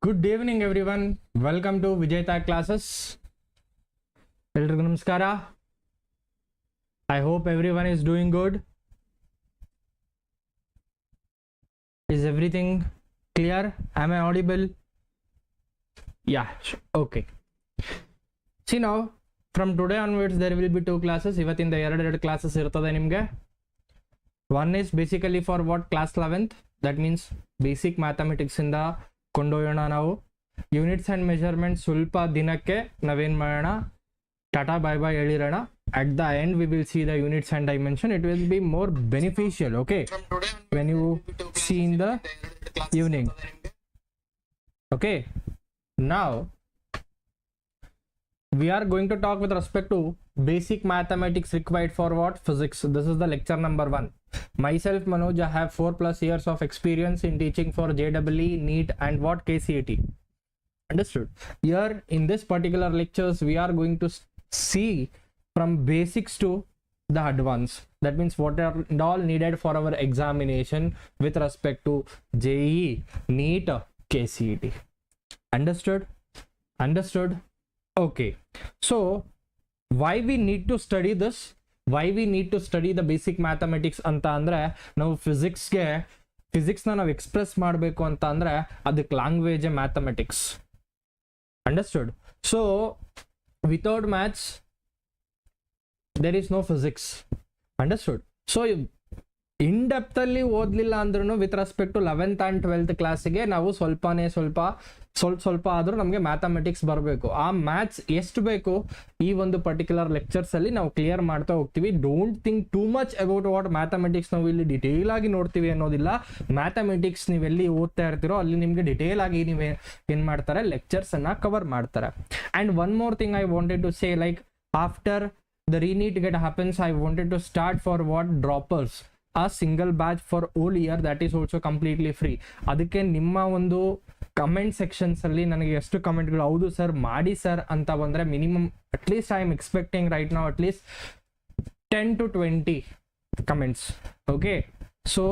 Good evening everyone. Welcome to VIJETHA CLASSES. Elrigu namaskara. I hope everyone is doing good. Is everything clear? Am I audible? Yeah, okay. See now, from today onwards there will be two classes. Ivattinda ಎರಡು classes ಇರ್ತದೆ ನಿಮಗೆ. One is basically for what? Class 11th. That means basic mathematics ಇಂದ ಕೊಂಡೊಯ್ಯೋಣ ನಾವು. Units and measurement ಸ್ವಲ್ಪ ದಿನಕ್ಕೆ ನಾವೇನು ಮಾಡೋಣ, tata bye bye ಹೇಳಿರೋಣ. At the end we will see the units and dimension. It will be more beneficial, okay, when you see in the evening. Okay, now we are going to talk with respect to basic mathematics required for what? Physics. This is the lecture number 1. Myself Manoj, I have 4+ years of experience in teaching for JEE, NEET and what? KCET. Understood? Here in this particular lectures we are going to see from basics to the advanced. That means what are all needed for our examination with respect to JEE, NEET, KCET. Understood? Understood? Okay, so why we need to study this? Why we need to study the basic mathematics anta andre, ನಾವು ಫಿಸಿಕ್ಸ್ನ ನಾವು express ಮಾಡಬೇಕು ಅಂತ ಅಂದರೆ ಅದಕ್ಕೆ language mathematics. Understood? So without maths there is no physics. Understood? So in depth ಅಲ್ಲಿ ಓದಲಿಲ್ಲ ಅಂದ್ರೂ with respect to 11th and 12th ಕ್ಲಾಸಿಗೆ ನಾವು ಸ್ವಲ್ಪ ಆದರೂ ನಮಗೆ ಮ್ಯಾಥಮೆಟಿಕ್ಸ್ ಬರಬೇಕು. ಆ ಮ್ಯಾಥ್ಸ್ ಎಷ್ಟು ಬೇಕು ಈ ಒಂದು ಪರ್ಟಿಕ್ಯುಲರ್ ಲೆಕ್ಚರ್ಸ್ ಅಲ್ಲಿ ನಾವು ಕ್ಲಿಯರ್ ಮಾಡ್ತಾ ಹೋಗ್ತೀವಿ. Don't think too much about what mathematics ನಾವು ಇಲ್ಲಿ ಡಿಟೇಲ್ ಆಗಿ ನೋಡ್ತೀವಿ ಅನ್ನೋದಿಲ್ಲ. ಮ್ಯಾಥಮೆಟಿಕ್ಸ್ ನೀವೆಲ್ಲಿ ಓದ್ತಾ ಇರ್ತೀರೋ ಅಲ್ಲಿ ನಿಮಗೆ ಡಿಟೇಲ್ ಆಗಿ ನೀವೇ ಏನು ಮಾಡ್ತಾರೆ, ಲೆಕ್ಚರ್ಸ್ ಅನ್ನ ಕವರ್ ಮಾಡ್ತಾರೆ. And one more thing I wanted to say, like after the re-NEET get happens, I wanted to start for what? Droppers, a single batch for whole year that is also completely free. ಅದಕ್ಕೆ ನಿಮ್ಮ ಒಂದು comment sections ಅಲ್ಲಿ ನನಗೆ ಎಷ್ಟು ಕಮೆಂಟ್ಗಳು ಹೌದು sir ಮಾಡಿ sir ಅಂತ ಬಂದರೆ minimum at least I am expecting right ನಾವು at least 10 to 20 comments. Okay, so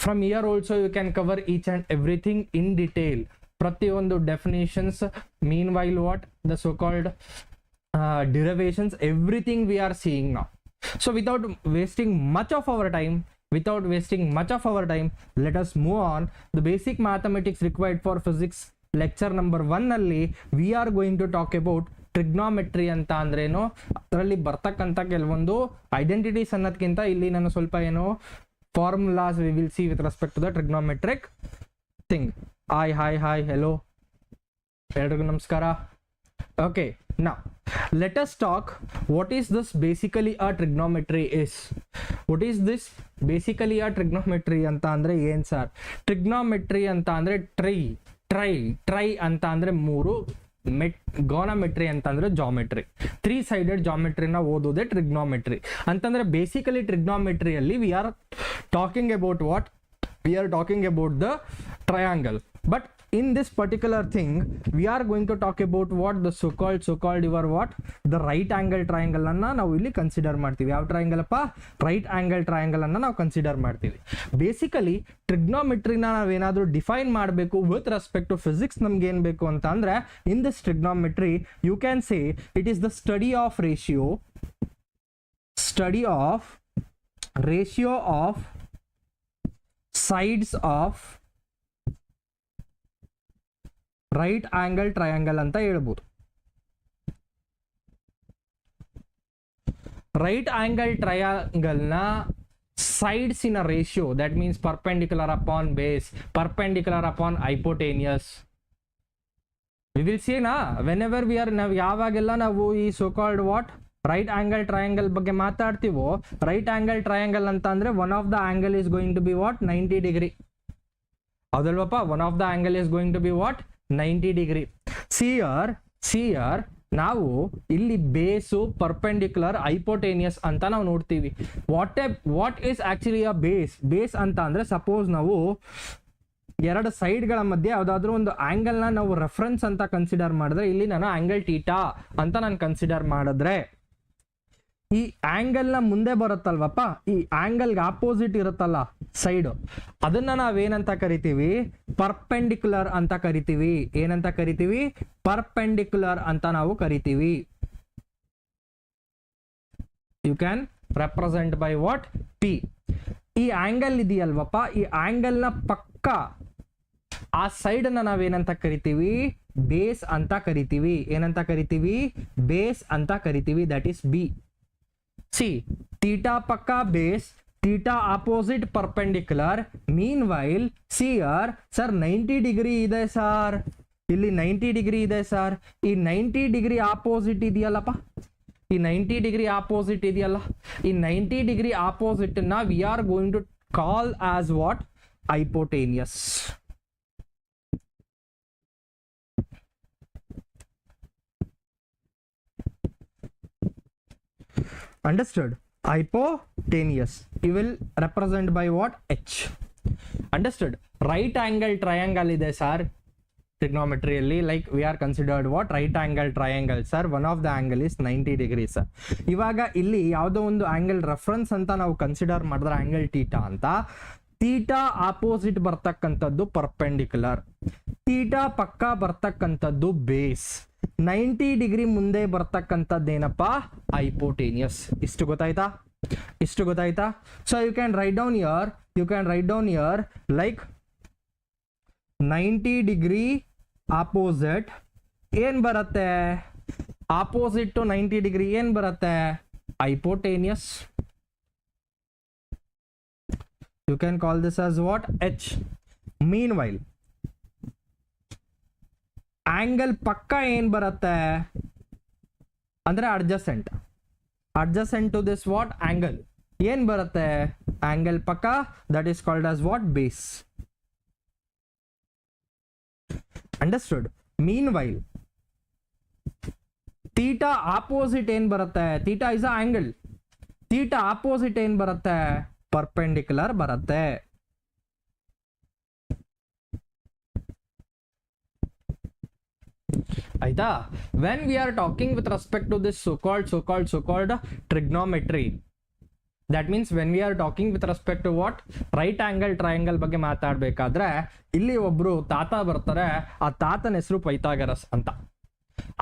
from here also you can cover each and everything in detail. ಪ್ರತಿಯೊಂದು definitions, meanwhile what the so called derivations, everything we are seeing now. So without wasting much of our time, let us move on. The basic mathematics required for physics lecture number 1 ಅಲ್ಲಿ we are going to talk about trigonometry ಅಂತ ಅಂದ್ರೇನು, ಅದರಲ್ಲಿ ಬರ್ತಕ್ಕಂಥ ಕೆಲವೊಂದು identities ಅನ್ನೋದಕ್ಕಿಂತ ಇಲ್ಲಿ ನಾನು ಸ್ವಲ್ಪ ಏನು formulas we will see with respect to the trigonometric thing. hi hello ಎಲ್ರಿಗೂ ನಮಸ್ಕಾರ. Okay, now let us talk what is this basically a trigonometry is. What is this basically a trigonometry ಅಂತ ಅಂದ್ರೆ ಏನ್ ಸರ್? ಟ್ರಿಗ್ನೋಮೆಟ್ರಿ ಅಂತ ಅಂದ್ರೆ try ಅಂತ ಅಂದ್ರೆ 3, ಗೋನಮೆಟ್ರಿ ಅಂತ ಅಂದ್ರೆ ಜಾಮೆಟ್ರಿ, 3 sided ಜಾಮೆಟ್ರಿನ ಓದೋದೇ ಟ್ರಿಗ್ನೋಮೆಟ್ರಿ ಅಂತಂದ್ರೆ. ಬೇಸಿಕಲಿ ಟ್ರಿಗ್ನೋಮೆಟ್ರಿಯಲ್ಲಿ we are talking about what? We are talking about the triangle, but in this particular thing we are going to talk about what? The so called your what? The right angle triangle ಅನ್ನ ನಾವು ಇಲ್ಲಿ consider ಮಾಡ್ತೀವಿ. ಯಾವ triangle ಅಪ್ಪ? Right angle triangle ಅನ್ನ ನಾವು consider ಮಾಡ್ತೀವಿ. Basically ಟ್ರಿಗ್ನೋಮೆಟ್ರಿನ ನಾವೇನಾದ್ರೂ ಡಿಫೈನ್ ಮಾಡಬೇಕು ವಿತ್ ರೆಸ್ಪೆಕ್ಟ್ ಟು ಫಿಸಿಕ್ಸ್, ನಮ್ಗೆ ಏನ್ ಬೇಕು ಅಂತ ಅಂದ್ರೆ, in this trigonometry you can say it is the study of sides of right angle triangle ಅಂತ ಹೇಳ್ಬೋದು. ರೈಟ್ ಆಂಗಲ್ ಟ್ರಯಾಂಗಲ್ ನ sides in a ratio, that means perpendicular upon base, perpendicular upon hypotenuse. We will see na whenever we are ನಾವು ಯಾವಾಗೆಲ್ಲ ನಾವು ಈ so called what right angle triangle ಬಗ್ಗೆ ಮಾತಾಡ್ತೀವೋ, right angle triangle ಅಂತ ಅಂದ್ರೆ one of the angle is going to be what? 90 degree. ಹೌದಲ್ವಪ್ಪ? One of the angle is going to be what? 90 degree. See here ನಾವು ಇಲ್ಲಿ ಬೇಸು, ಪರ್ಪೆಂಡಿಕ್ಯುಲರ್, ಹೈಪೋಟೇನಿಯಸ್ ಅಂತ ನಾವು ನೋಡ್ತೀವಿ. What is actually a base ಅಂತ ಅಂದ್ರೆ, ಸಪೋಸ್ ನಾವು ಎರಡು ಸೈಡ್ಗಳ ಮಧ್ಯೆ ಯಾವುದಾದ್ರೂ ಒಂದು ಆಂಗಲ್ನ ನಾವು ರೆಫರೆನ್ಸ್ ಅಂತ ಕನ್ಸಿಡರ್ ಮಾಡಿದ್ರೆ, ಇಲ್ಲಿ ನಾನು ಆಂಗಲ್ ಟೀಟಾ ಅಂತ ನಾನು ಕನ್ಸಿಡರ್ ಮಾಡಿದ್ರೆ, ಈ ಆಂಗಲ್ ನ ಮುಂದೆ ಬರುತ್ತಲ್ವಪ್ಪ, ಈ ಆಂಗಲ್ಗೆ ಆಪೋಸಿಟ್ ಇರುತ್ತಲ್ಲ ಸೈಡ್, ಅದನ್ನ ನಾವೇನಂತ ಕರಿತೀವಿ? ಪರ್ಪೆಂಡಿಕ್ಯುಲರ್ ಅಂತ ಕರಿತೀವಿ. ಏನಂತ ಕರಿತೀವಿ? ಪರ್ಪೆಂಡಿಕ್ಯುಲರ್ ಅಂತ ನಾವು ಕರಿತೀವಿ. You can represent by what? P. ಈ ಆಂಗಲ್ ಇದೆಯಲ್ವಪ್ಪ, ಈ ಆಂಗಲ್ ನ ಪಕ್ಕ ಆ ಸೈಡ್ ನ ನಾವೇನಂತ ಕರಿತೀವಿ? ಬೇಸ್ ಅಂತ ಕರಿತೀವಿ. ಏನಂತ ಕರಿತೀವಿ? ಬೇಸ್ ಅಂತ ಕರಿತೀವಿ. That is B. See, theta ಪಕ್ಕ base, theta opposite perpendicular. Meanwhile see here sir 90 degree ಇದೆ ಸರ್, ಇಲ್ಲಿ 90 ಡಿಗ್ರಿ ಇದೆ ಸರ್. ಈ 90 ಡಿಗ್ರಿ ಆಪೋಸಿಟ್ ಇದೆಯಲ್ಲಪ್ಪ, ಈ 90 ಡಿಗ್ರಿ ಆಪೋಸಿಟ್ ಇದೆಯಲ್ಲ, ಈ 90 ಡಿಗ್ರಿ ಆಪೋಸಿಟ್ ನ we are going to call as what? Hypotenuse. Understood? Hypotenuse. You will represent by what? H. Understood? Right angle triangle ಇದೆ sir trigonometryಯಲ್ಲಿ, like we are considered what? Right angle triangle sir. One of the angle is 90 degrees. ಇವಾಗ ಇಲ್ಲಿ ಯಾವುದೋ ಒಂದು angle reference ಅಂತ ನಾವು consider ಮಾಡಿದ್ರೆ angle theta ಅಂತ, theta opposite ಬರ್ತಕ್ಕಂಥದ್ದು ಪರ್ಪೆಂಡಿಕ್ಯುಲರ್, ಥೀಟಾ ಪಕ್ಕ ಬರ್ತಕ್ಕಂಥದ್ದು ಬೇಸ್, 90 ಡಿಗ್ರಿ ಮುಂದೆ ಬರ್ತಕ್ಕಂಥದ್ದೇನಪ್ಪ? ಹೈಪೋಟೇನಿಯಸ್. ಇಷ್ಟು ಗೊತ್ತಾಯ್ತಾ? ಇಷ್ಟು ಗೊತ್ತಾಯ್ತಾ? So you can write down here like 90 degree opposite ಏನ್ ಬರುತ್ತೆ? ಆಪೋಸಿಟ್ ಟು 90 ಡಿಗ್ರಿ ಏನ್ ಬರುತ್ತೆ? Hypotenuse. You can call this as what? H. Meanwhile angle ಪಕ್ಕ ಏನ್ ಬರುತ್ತೆ ಅಂದ್ರೆ adjacent to this what? Angle ಏನ್ ಬರುತ್ತೆ? ಆಂಗಲ್ ಪಕ್ಕ, that is called as what? Base. Understood? Meanwhile theta opposite ಏನ್ ಬರುತ್ತೆ? Theta is a angle, theta opposite ಏನ್ ಬರುತ್ತೆ? ಪರ್ಪೆಂಡಿಕ್ಯುಲರ್ ಬರುತ್ತೆ. ಆಯ್ತಾ? When we are talking with respect to this so-called trigonometry, that means when we are talking with respect to what? Right angle triangle ಬಗ್ಗೆ ಮಾತಾಡ್ಬೇಕಾದ್ರೆ ಇಲ್ಲಿ ಒಬ್ರು ತಾತ ಬರ್ತಾರೆ, ಆ ತಾತನ ಹೆಸರು ಪೈಥಾಗರಸ್ ಅಂತ.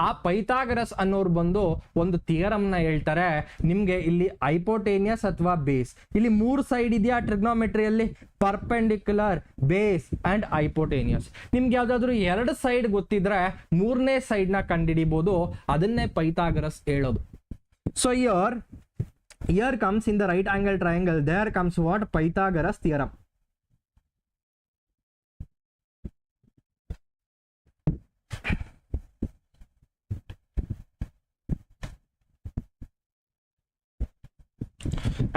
ಆ ಪೈಥಾಗರಸ್ ಅನ್ನೋರು ಬಂದು ಒಂದು ಥಿಯರಮ್ ನ ಹೇಳ್ತಾರೆ ನಿಮ್ಗೆ. ಇಲ್ಲಿ ಹೈಪೋಟೇನಿಯಸ್ ಅಥವಾ ಬೇಸ್, ಇಲ್ಲಿ 3 ಸೈಡ್ ಇದೆಯಾ ಟ್ರಿಗ್ನೋಮೆಟ್ರಿಯಲ್ಲಿ? Perpendicular, base and hypotenuse. ನಿಮ್ಗೆ ಯಾವ್ದಾದ್ರು 2 ಸೈಡ್ ಗೊತ್ತಿದ್ರೆ 3ನೇ ಸೈಡ್ ನ ಕಂಡುಹಿಡಿಬಹುದು, ಅದನ್ನೇ ಪೈಥಾಗರಸ್ ಹೇಳೋದು. So here comes in the right angle triangle, there comes what? Pythagoras theorem.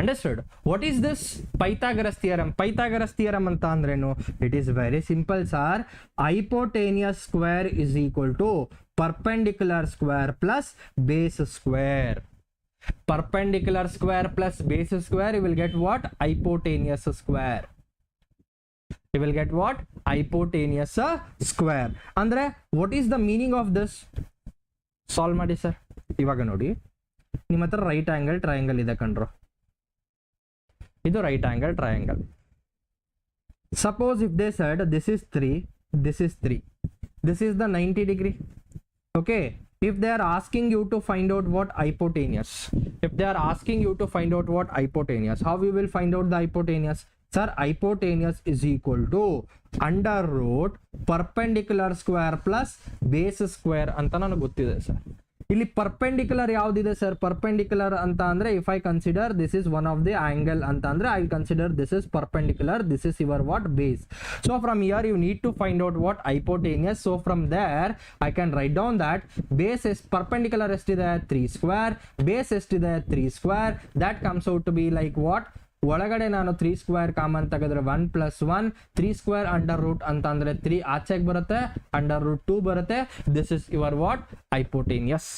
Understood? What is this Pythagoras theorem? Pythagoras theorem anta andrenu? It is very simple sir. Hypotenuse square is equal to perpendicular square plus base square. Perpendicular square plus base square, you will get what? Hypotenuse square. You will get what? Hypotenuse square. Andre what is the meaning of this? Solve ಮಾಡಿ sir. ಇವಾಗ ನೋಡಿ, ನಿಮ್ಮ ಹತ್ರ right angle triangle ಇದೆ ಕಣ್ರು. ಇದು right angle triangle. Suppose if they said this is 3, this is 3, this is the 90 degree. Okay, if they are asking you to find out what hypotenuse, how we will find out the hypotenuse? Sir, hypotenuse is equal to under root perpendicular square plus base square ಅಂತ ನನಗೆ ಗೊತ್ತಿದೆ sir. ಇಲ್ಲಿ perpendicular ಯಾವ್ದಿದೆ sir? Perpendicular ಅಂತ ಅಂದ್ರೆ if I consider this is one of the angle ಅಂತ ಅಂದ್ರೆ I consider this is perpendicular, this is your what? Base. So from here you need to find out what? Hypotenuse. So from there I can write down that base is perpendicular ಎಷ್ಟಿದೆ? 3 square. Base ಎಷ್ಟಿದೆ? 3 square. That comes out to be like what? ಒಳಗಡೆ ನಾನು 3 square common ತೆಗೆದ್ರೆ 1 + 1, 3 square under root ಅಂತ ಅಂದ್ರೆ 3 ಆಚೆಗೆ ಬರುತ್ತೆ, under root 2 ಬರುತ್ತೆ. This is your what? Hypotenuse.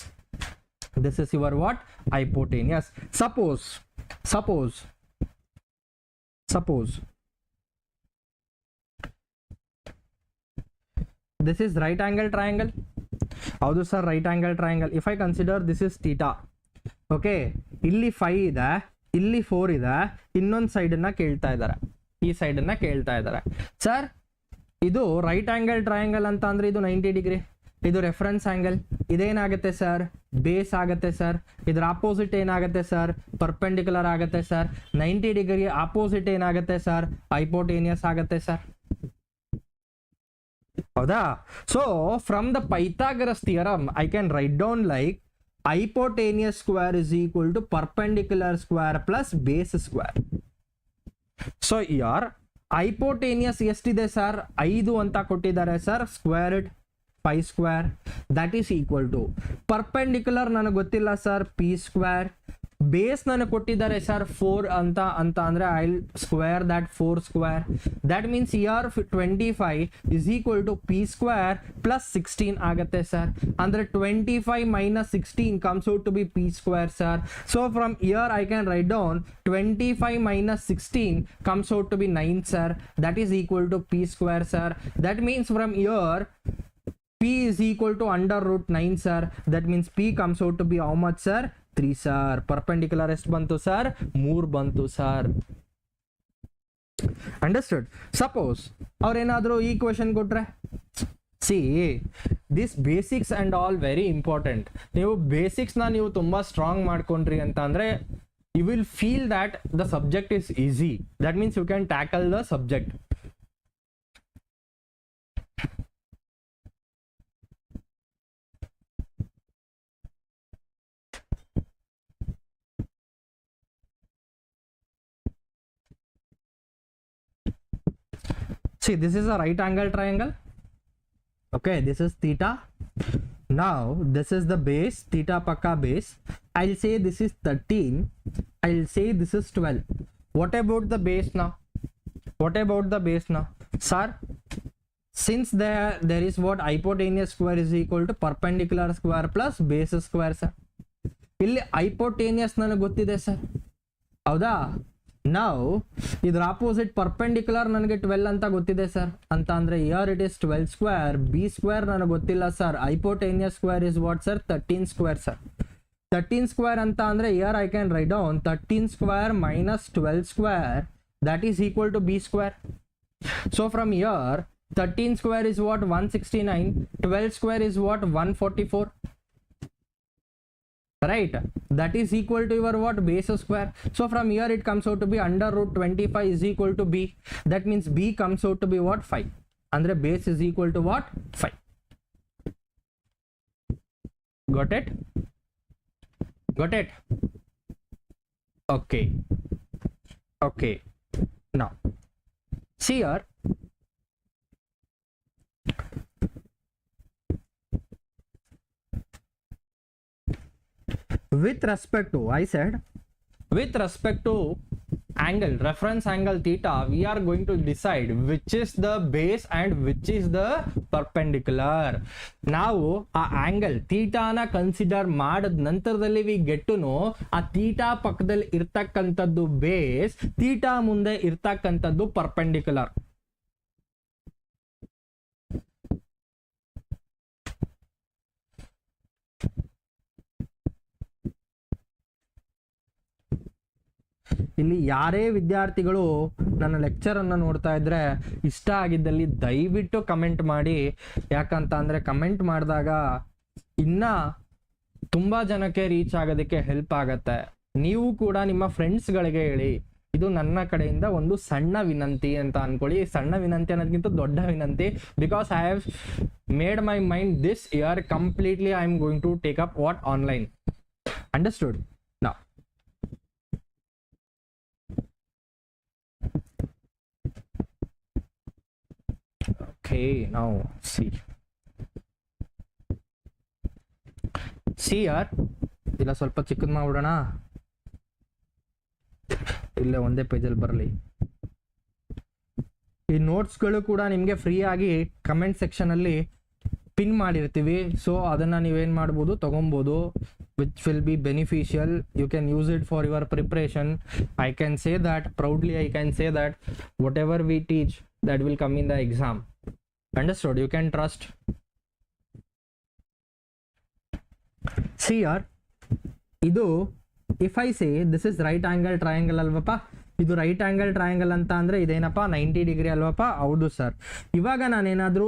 This is your what? Hypotenuse. Suppose this is right angle triangle. How do sir right angle triangle? If I consider this is theta, okay, ಇಲ್ಲಿ 5 ಇದೆ, ಇಲ್ಲಿ 4 ಇದೆ, ಇನ್ನೊಂದು ಸೈಡನ್ನ ಕೇಳ್ತಾ ಇದ್ದಾರೆ, ಈ ಸೈಡನ್ನ ಕೇಳ್ತಾ ಇದ್ದಾರೆ. ಸರ್ ಇದು ರೈಟ್ ಆಂಗಲ್ ಟ್ರಯಾಂಗಲ್ ಅಂತ ಅಂದ್ರೆ ಇದು 90 ಡಿಗ್ರಿ, ಇದು ರೆಫರೆನ್ಸ್ ಆಂಗಲ್, ಇದೇನಾಗುತ್ತೆ ಸರ್, ಬೇಸ್ ಆಗುತ್ತೆ ಸರ್. ಇದ್ರ ಆಪೋಸಿಟ್ ಏನಾಗುತ್ತೆ ಸರ್, ಪರ್ಪೆಂಡಿಕ್ಯುಲರ್ ಆಗುತ್ತೆ ಸರ್. 90 ಡಿಗ್ರಿ ಆಪೋಸಿಟ್ ಏನಾಗುತ್ತೆ ಸರ್, ಹೈಪೋಟೇನಿಯಸ್ ಆಗುತ್ತೆ ಸರ್. ಹೌದಾ? So from the Pythagoras theorem I can write down like hypotenuse square is equal to perpendicular square plus base square. So here hypotenuse ಎಷ್ಟಿದೆ sir, 5 ಅಂತ ಕೊಟ್ಟಿದ್ದಾರೆ sir, square it 5 square, that is equal to perpendicular ನನಗೆ ಗೊತ್ತಿಲ್ಲ sir, P square. Base ನನಗೆ ಕೊಟ್ಟಿದ್ದಾರೆ sir 4 ಅಂತ ಅಂದ್ರೆ I square that 4 square. That means here 25 is equal to P square plus 16 ಆಗುತ್ತೆ ಸರ್. ಅಂದ್ರೆ 25 minus 16 comes out to be p square sir. So from here I can write down 25 minus 16 comes out to be 9 sir. That is equal to p square sir. That means from here p is equal to under root 9 sir. That means p comes out to be how much sir, 3 sir. Perpendicular ಎಷ್ಟು ಬಂತು sir, 3 ಬಂತು sir. Understood? Suppose ಅವ್ರೇನಾದರೂ ಈ question ಕೊಟ್ರೆ, see this basics and all very important. ನೀವು ಬೇಸಿಕ್ಸ್ನ ನೀವು ತುಂಬ strong ಮಾಡ್ಕೊಂಡ್ರಿ ಅಂತ ಅಂದರೆ you will feel that the subject is easy. That means you can tackle the subject. See, this is a right angle triangle. Okay, this is theta. Now this is the base, theta pakka base. I'll say this is 13, I'll say this is 12. What about the base now? What about the base now, sir? Since there is what, hypotenuse square is equal to perpendicular square plus base square sir. ಇಲ್ಲಿ hypotenuse ನನಗೆ ಗೊತ್ತಿದೆ sir, ಹೌದಾ? ನಾವು ಇದ್ರ opposite perpendicular ನನಗೆ 12 ಅಂತ ಗೊತ್ತಿದೆ sir. ಅಂತ ಅಂದ್ರೆ here it is 12 square, B square ನನಗೆ ಗೊತ್ತಿಲ್ಲ sir. Hypotenuse square is what sir, 13 square sir. 13 square ಅಂತ ಅಂದ್ರೆ here I can write down 13 square minus 12 square, that is equal to B square. So from here 13 square is what, 169, 12 square is what, 144. Right, that is equal to your what, base square. So from here it comes out to be under root 25 is equal to b. That means b comes out to be what, 5. Andre base is equal to what, 5. Got it? Got it? Okay. Okay. Now see here, with respect to, I said with respect to angle, reference angle theta, we are going to decide which is the base and which is the perpendicular. ನಾವು ಆ angle ಥೀಟಾನ consider ಮಾಡಿದ ನಂತರದಲ್ಲಿ we get to know ಆ theta ಪಕ್ಕದಲ್ಲಿ ಇರ್ತಕ್ಕಂಥದ್ದು base, theta ಮುಂದೆ ಇರ್ತಕ್ಕಂಥದ್ದು perpendicular. ಇಲ್ಲಿ ಯಾರೇ ವಿದ್ಯಾರ್ಥಿಗಳು ನನ್ನ ಲೆಕ್ಚರ್ ಅನ್ನು ನೋಡ್ತಾ ಇದ್ರೆ ಇಷ್ಟ ಆಗಿದ್ದಲ್ಲಿ ದಯವಿಟ್ಟು ಕಮೆಂಟ್ ಮಾಡಿ. ಯಾಕಂತ ಅಂದ್ರೆ ಕಮೆಂಟ್ ಮಾಡಿದಾಗ ಇನ್ನ ತುಂಬಾ ಜನಕ್ಕೆ ರೀಚ್ ಆಗೋದಕ್ಕೆ ಹೆಲ್ಪ್ ಆಗತ್ತೆ. ನೀವು ಕೂಡ ನಿಮ್ಮ ಫ್ರೆಂಡ್ಸ್ಗಳಿಗೆ ಹೇಳಿ. ಇದು ನನ್ನ ಕಡೆಯಿಂದ ಒಂದು ಸಣ್ಣ ವಿನಂತಿ ಅಂತ ಅನ್ಕೊಳ್ಳಿ. ಸಣ್ಣ ವಿನಂತಿ ಅನ್ನೋದಕ್ಕಿಂತ ದೊಡ್ಡ ವಿನಂತಿ. Because I have made my mind this year completely I am going to take up what, online. Understood? Now okay, now see here, ಇಲ್ಲ ಸ್ವಲ್ಪ ಚಿಕ್ಕದ್ ಮಾಡ್ಬಿಡೋಣ, ಇಲ್ಲೇ ಒಂದೇ ಪೇಜಲ್ಲಿ ಬರಲಿ. ಈ ನೋಟ್ಸ್ಗಳು ಕೂಡ ನಿಮಗೆ ಫ್ರೀ ಆಗಿ ಕಮೆಂಟ್ ಸೆಕ್ಷನ್ ಅಲ್ಲಿ ಪಿನ್ ಮಾಡಿರ್ತೀವಿ. ಸೊ ಅದನ್ನ ನೀವೇನ್ ಮಾಡ್ಬೋದು, ತಗೊಬೋದು. which will be beneficial. You can use it for your preparation. I can say that proudly, I can say that whatever we teach, that will come in the exam. Understood? You can trust. See here, ಇದು if I say this is right angle triangle ಅಲ್ವಪ್ಪ, ಇದು right angle triangle ಅಂತ ಅಂದರೆ ಇದೇನಪ್ಪ 90 degree ಅಲ್ವಪ್ಪ? ಹೌದು sir. ಇವಾಗ ನಾನೇನಾದರೂ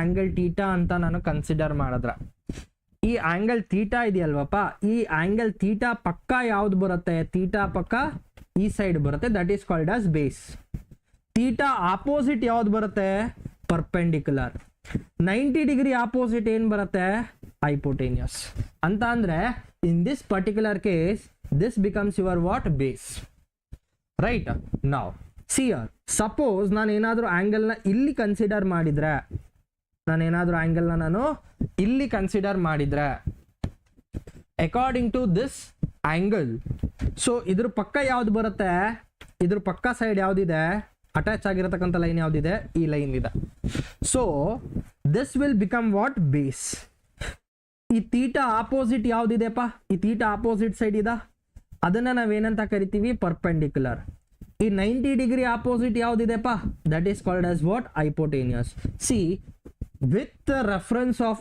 angle theta ಅಂತ ನಾನು ಕನ್ಸಿಡರ್ ಮಾಡಿದ್ರೆ, ಈ ಆಂಗಲ್ ತೀಟಾ ಇದೆಯಲ್ವಪ್ಪ, ಈ ಆಂಗಲ್ ತೀಟಾ ಪಕ್ಕ ಯಾವ್ದು ಬರುತ್ತೆ? ತೀಟಾ ಪಕ್ಕ ಈ ಸೈಡ್ ಬರುತ್ತೆ, that is called as base. Theta opposite ಯಾವ್ದು ಬರುತ್ತೆ? ಪರ್ಪೆಂಡಿಕ್ಯುಲರ್. 90 ಡಿಗ್ರಿ ಆಪೋಸಿಟ್ ಏನ್ ಬರುತ್ತೆ? ಹೈಪೋಟೇನಿಯಸ್. ಅಂತ ಅಂದ್ರೆ in this particular case this becomes your what? Base. Right. ನಾವ್ ಸಿ ಹಿಯರ್, ಸಪೋಸ್ ನಾನು ಏನಾದರೂ ಆಂಗಲ್ನ ಇಲ್ಲಿ ಕನ್ಸಿಡರ್ ಮಾಡಿದ್ರೆ according to this angle, so ಇದ್ರ ಪಕ್ಕ ಯಾವ್ದು ಬರುತ್ತೆ? ಇದ್ರ ಪಕ್ಕ ಸೈಡ್ ಯಾವ್ದಿದೆ? ಅಟ್ಯಾಚ್ ಆಗಿರತಕ್ಕಂಥ ಲೈನ್ ಯಾವ್ದಿದೆ? ಈ ಲೈನ್ ಇದೆ. So this will become what? Base. ಈ ತೀಟಾ ಆಪೋಸಿಟ್ ಯಾವ್ದಿದೆಪ್ಪ? ಈ ತೀಟಾ ಆಪೋಸಿಟ್ ಸೈಡ್ ಇದೆ, ಅದನ್ನ ನಾವೇನಂತ ಕರಿತೀವಿ? ಪರ್ಪೆಂಡಿಕ್ಯುಲರ್. ಈ 90 ಡಿಗ್ರಿ ಆಪೋಸಿಟ್ ಯಾವ್ದಿದೆಪ್ಪ? That is called as what? Hypotenuse. See, with the reference of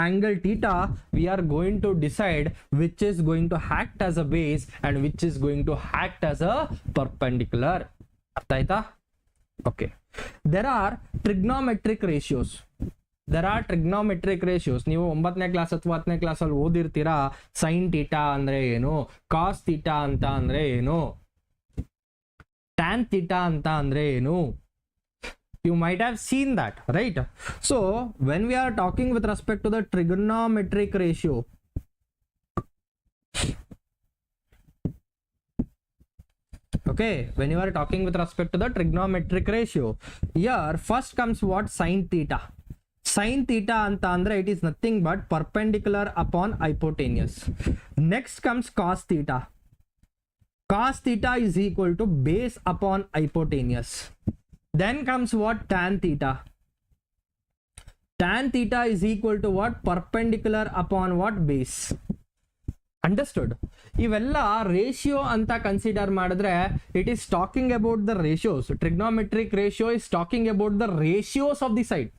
angle theta we are going to decide which is going to act as a base and which is going to act as a perpendicular. ಅರ್ಥ ಆಯ್ತಾ? Okay. there are trigonometric ratios. ನೀವು 9ನೇ class ಅಥವಾ 10ನೇ ಕ್ಲಾಸಲ್ಲಿ ಓದಿರ್ತೀರಾ. Sine theta ಅಂದ್ರೆ ಏನು, ಕಾಸ್ theta ಅಂತ ಅಂದ್ರೆ ಏನು, ಟ್ಯಾನ್ ಥೀಟಾ ಅಂತ ಅಂದ್ರೆ ಏನು. You might have seen that, right? So when we are talking with respect to the trigonometric ratio, okay, when you are talking with respect to the trigonometric ratio, here first comes what? Sin theta. Sin theta anta andre it is nothing but perpendicular upon hypotenuse. Next comes cos theta. Cos theta is equal to base upon hypotenuse. Then comes what? Tan theta. Tan theta is equal to what? Perpendicular upon what? Base. Understood? ಇವೆಲ್ಲ ratio ಅಂತ consider ಮಾಡಿದ್ರೆ it is talking about the ratios. Trigonometric ratio is talking about the ratios of the side.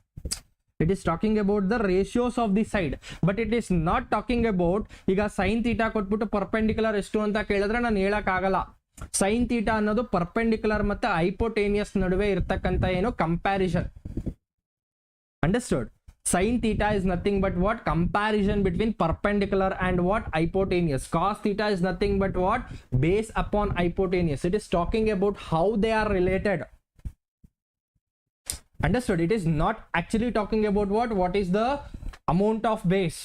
It is talking about the ratios of the side, but it is not talking about ಈಗ sine theta ಕೊಟ್ಬಿಟ್ಟು perpendicular ಎಷ್ಟು ಅಂತ ಕೇಳಿದ್ರೆ ನಾನು ಹೇಳಕ್ಕಾಗಲ್ಲ. Sine theta ಅನ್ನೋದು perpendicular ಮತ್ತೆ ಹೈಪೋಟೇನಿಯಸ್ ನಡುವೆ ಇರ್ತಕ್ಕಂಥ ಏನು comparison. Understood? Sin theta is nothing but what? Comparison between perpendicular and what? Hypotenuse. Cos theta is nothing but what? Base upon hypotenuse. It is talking about how they are related. Understood? It is not actually talking about what? What is the amount of base?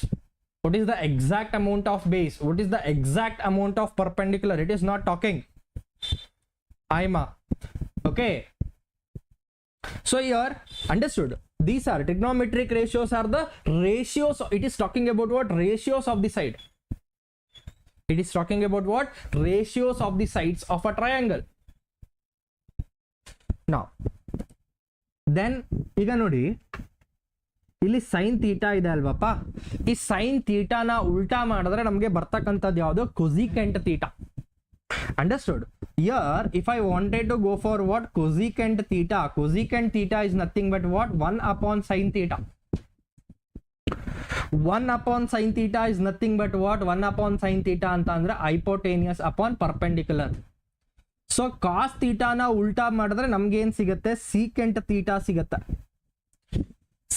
What is the exact amount of base? What is the exact amount of perpendicular? It is not talking. Aima. Okay. So here, understood? These are trigonometric ratios are the ratios. It is talking about what? Ratios of the side. It is talking about what? Ratios of the sides of a triangle. Now, then ಈಗ ನೋಡಿ ಇಲ್ಲಿ sine theta ಇದೆ ಅಲ್ವಪ್ಪ, ಈ sign ಥೀಟಾನ ಉಲ್ಟಾ ಮಾಡಿದ್ರೆ ನಮಗೆ ಬರ್ತಕ್ಕಂಥದ್ದು ಯಾವುದು? Cosecant theta. Understood? Here if I wanted to go for what? Cosecant theta. Cosecant theta is nothing but what? 1 upon sin theta. 1 upon sin theta is nothing but what? 1 upon sin theta anta andre hypotenuse upon perpendicular. So cos theta na ulta madidre namge ಏನು ಸಿಗುತ್ತೆ? secant theta ಸಿಗುತ್ತೆ.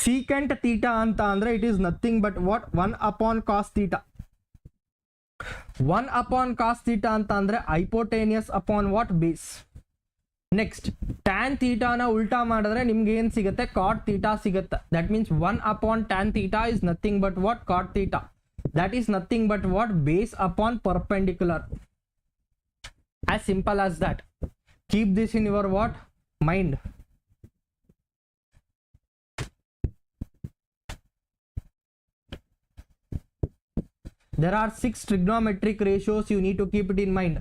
secant theta anta andre it is nothing but what? 1 upon cos theta. 1 upon cos theta ಅಂತ ಅಂದ್ರೆ hypotenuse upon what? Base. Next tan theta ನ ಉಲ್ಟಾ ಮಾಡಿದ್ರೆ ನಿಮ್ಗೆ ಏನ್ ಸಿಗುತ್ತೆ? cot theta ಸಿಗುತ್ತೆ. That means 1 upon tan theta is nothing but what? cot theta. That is nothing but what? Base upon perpendicular. As simple as that. Keep this in your what? Mind. There are 6 trigonometric ratios. You need to keep it in mind.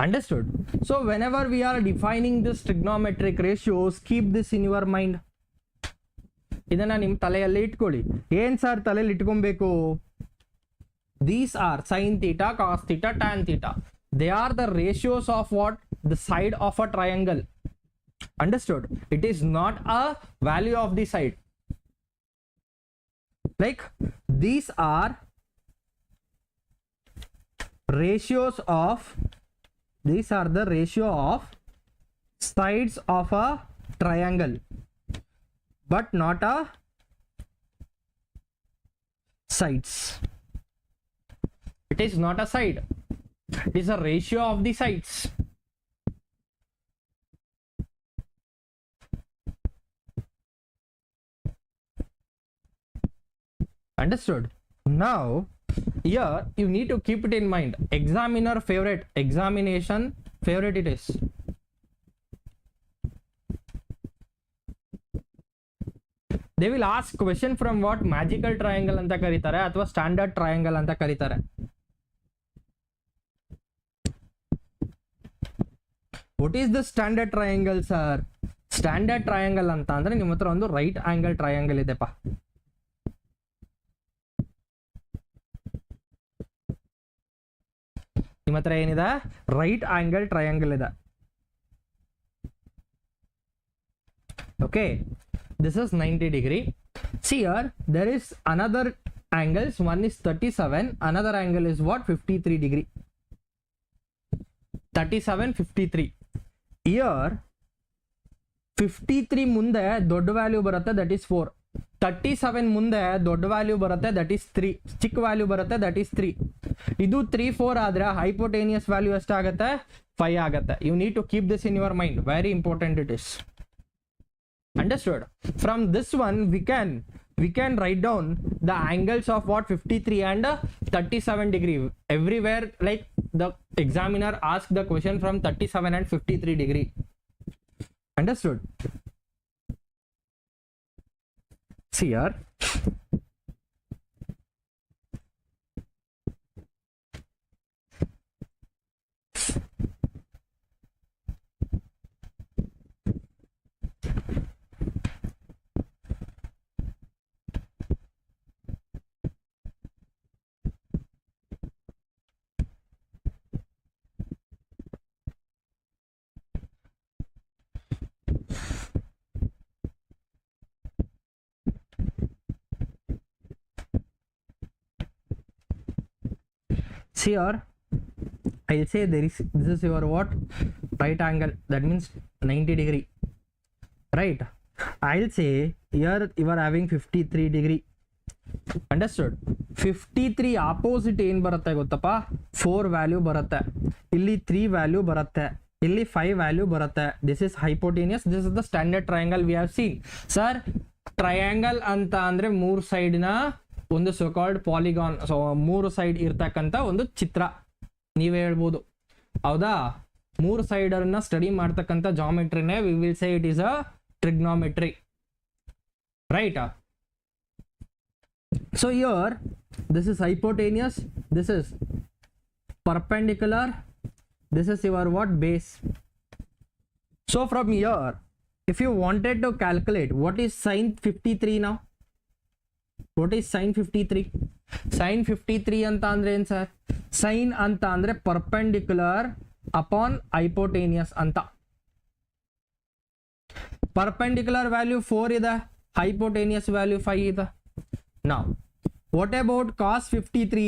Understood? So whenever we are defining this trigonometric ratios, keep this in your mind. ಇದನ್ನ ನಿಮ್ಮ ತಲೆಯಲ್ಲಿ ಇಟ್ಕೊಳ್ಳಿ. ಏನ್ sir ತಲೆಯಲ್ಲಿ ಇಟ್ಕೊಬೇಕು? These are sin theta, cos theta, tan theta. They are the ratios of what? The side of a triangle. Understood? It is not a value of the side. Like these are ratios of, these are the ratio of sides of a triangle, but not a sides. It is not a side, it is a ratio of the sides. Understood? Now here you need to keep it in mind. Examiner favorite, examination favorite it is. They will ask question from what magical triangle anta karitare athwa standard triangle anta karitare. What is the standard triangle, sir? Standard triangle anta andre ನಿಮ್ಮ ಹತ್ರ ಒಂದು right angle triangle ಇದೆಪ್ಪ. ನಿಮ್ಮ ಹತ್ರ ಏನಿದೆ? Right angle triangle ಇದೆ. Okay, this is 90 degree. See here, there is another angles. One is 37, another angle is what? 53 degree. 37, 53. Here 53 ಮುಂದೆ ದೊಡ್ಡ value ಬರುತ್ತೆ, ದಟ್ ಈಸ್ 4. 37 ಮುಂದೆ ದೊಡ್ಡ ವ್ಯಾಲ್ಯೂ ಬರುತ್ತೆ, ದಟ್ ಈಸ್ 3. ಚಿಕ್ಕ ವ್ಯಾಲ್ಯೂ ಬರುತ್ತೆ, ದಟ್ ಈಸ್ 3. ಇದು 3, 4 ಆದ್ರೆ ಹೈಪೋಟೇನಿಯಸ್ ವ್ಯಾಲ್ಯೂ ಎಷ್ಟಾಗುತ್ತೆ? 5 ಆಗುತ್ತೆ. You need to keep this in your mind, very important it is. Understood? From this one we can write down the angles of what? 53 and 37 degree. Everywhere like the examiner asked the question from 37 and 53 degree. Understood? See here, here I'll say this is your what? Right angle, that means 90 degree, right? I'll say here you are having 53 degree. Understood? 53 opposite ಏನ್ ಬರುತ್ತೆ ಗೊತ್ತಪ್ಪ? 4 value ಬರುತ್ತೆ, ಇಲ್ಲಿ 3 value ಬರುತ್ತೆ, ಇಲ್ಲಿ 5 value ಬರುತ್ತೆ. This is hypotenuse. This is the standard triangle we have seen. Sir triangle ಅಂತ ಅಂದ್ರೆ 3 ಸೈಡ್ನ ಒಂದು ಸೋಕಾಲ್ಡ್ ಪಾಲಿಗಾನ್, ಸೊ 3 ಸೈಡ್ ಇರ್ತಕ್ಕಂಥ ಒಂದು ಚಿತ್ರ ನೀವೇ ಹೇಳ್ಬೋದು, ಹೌದಾ? 3 ಸೈಡರ್ನ ಸ್ಟಡಿ ಮಾಡ್ತಕ್ಕಂಥ ಜಾಮೆಟ್ರಿನೇ we will say it is a trigonometry, right? So here this is hypotenuse, this is perpendicular, this is your what? Base. So from here if you wanted to calculate what is sin 53 now, what is sin 53? Sin 53 anta andre en sir? Sin anta andre perpendicular upon hypotenuse anta. Perpendicular value 4 ida, hypotenuse value 5 ida. Now what about cos 53?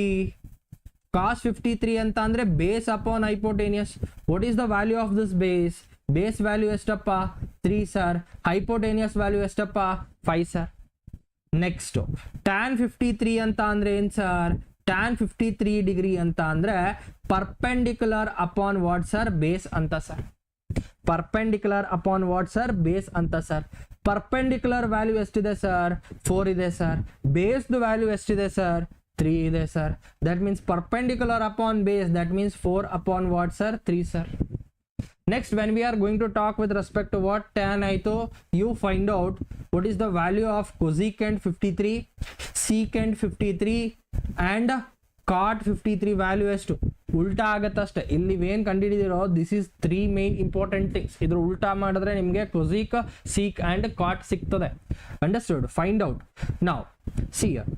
Cos 53 anta andre base upon hypotenuse. What is the value of this base? Base value estappa 3 sir, hypotenuse value estappa 5 sir. Next tan 53 anta andre en sir? Tan 53 degree anta andre perpendicular upon what sir? Base anta sir. Perpendicular upon what sir? Base anta sir. Perpendicular value ಎಷ್ಟಿದೆ sir? 4 ಇದೆ sir. Base value ಎಷ್ಟಿದೆ sir? 3 ಇದೆ sir. That means perpendicular upon base, that means 4 upon what sir? 3 sir. Next, when we are going to talk with respect to what tan aito, you find out what is the value of cosecant 53, secant 53 and cot 53 value ಎಷ್ಟು? ಉಲ್ಟಾ ಆಗತ್ತಷ್ಟೇ. ಇಲ್ಲಿ ಏನು ಕಂಡುಹಿಡಿದಿರೋ this is 3 main important things. ಇದ್ರ ಉಲ್ಟಾ ಮಾಡಿದ್ರೆ ನಿಮಗೆ ಕೊಸಿಕ್, ಸೀಕ್ ಅಂಡ್ ಕಾಟ್ ಸಿಗ್ತದೆ. Understood? Find out. Now see here,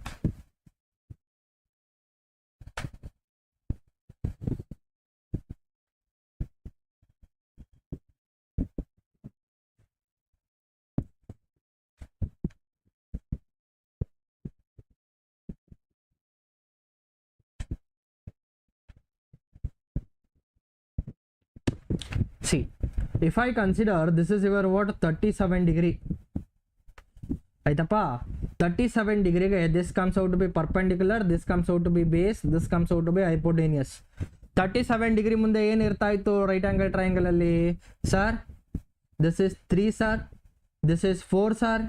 see, if I consider this is your what 37 degree, ಆಯ್ತಪ್ಪ 37 ಡಿಗ್ರಿಗೆ this comes out to be perpendicular, this comes out to be base, this comes out to be hypotenuse. 37 degree ಮುಂದೆ ಏನು ಇರ್ತಾ ಇತ್ತು right angle triangle ಅಲ್ಲಿ sir? This is 3 sir, this is 4 sir,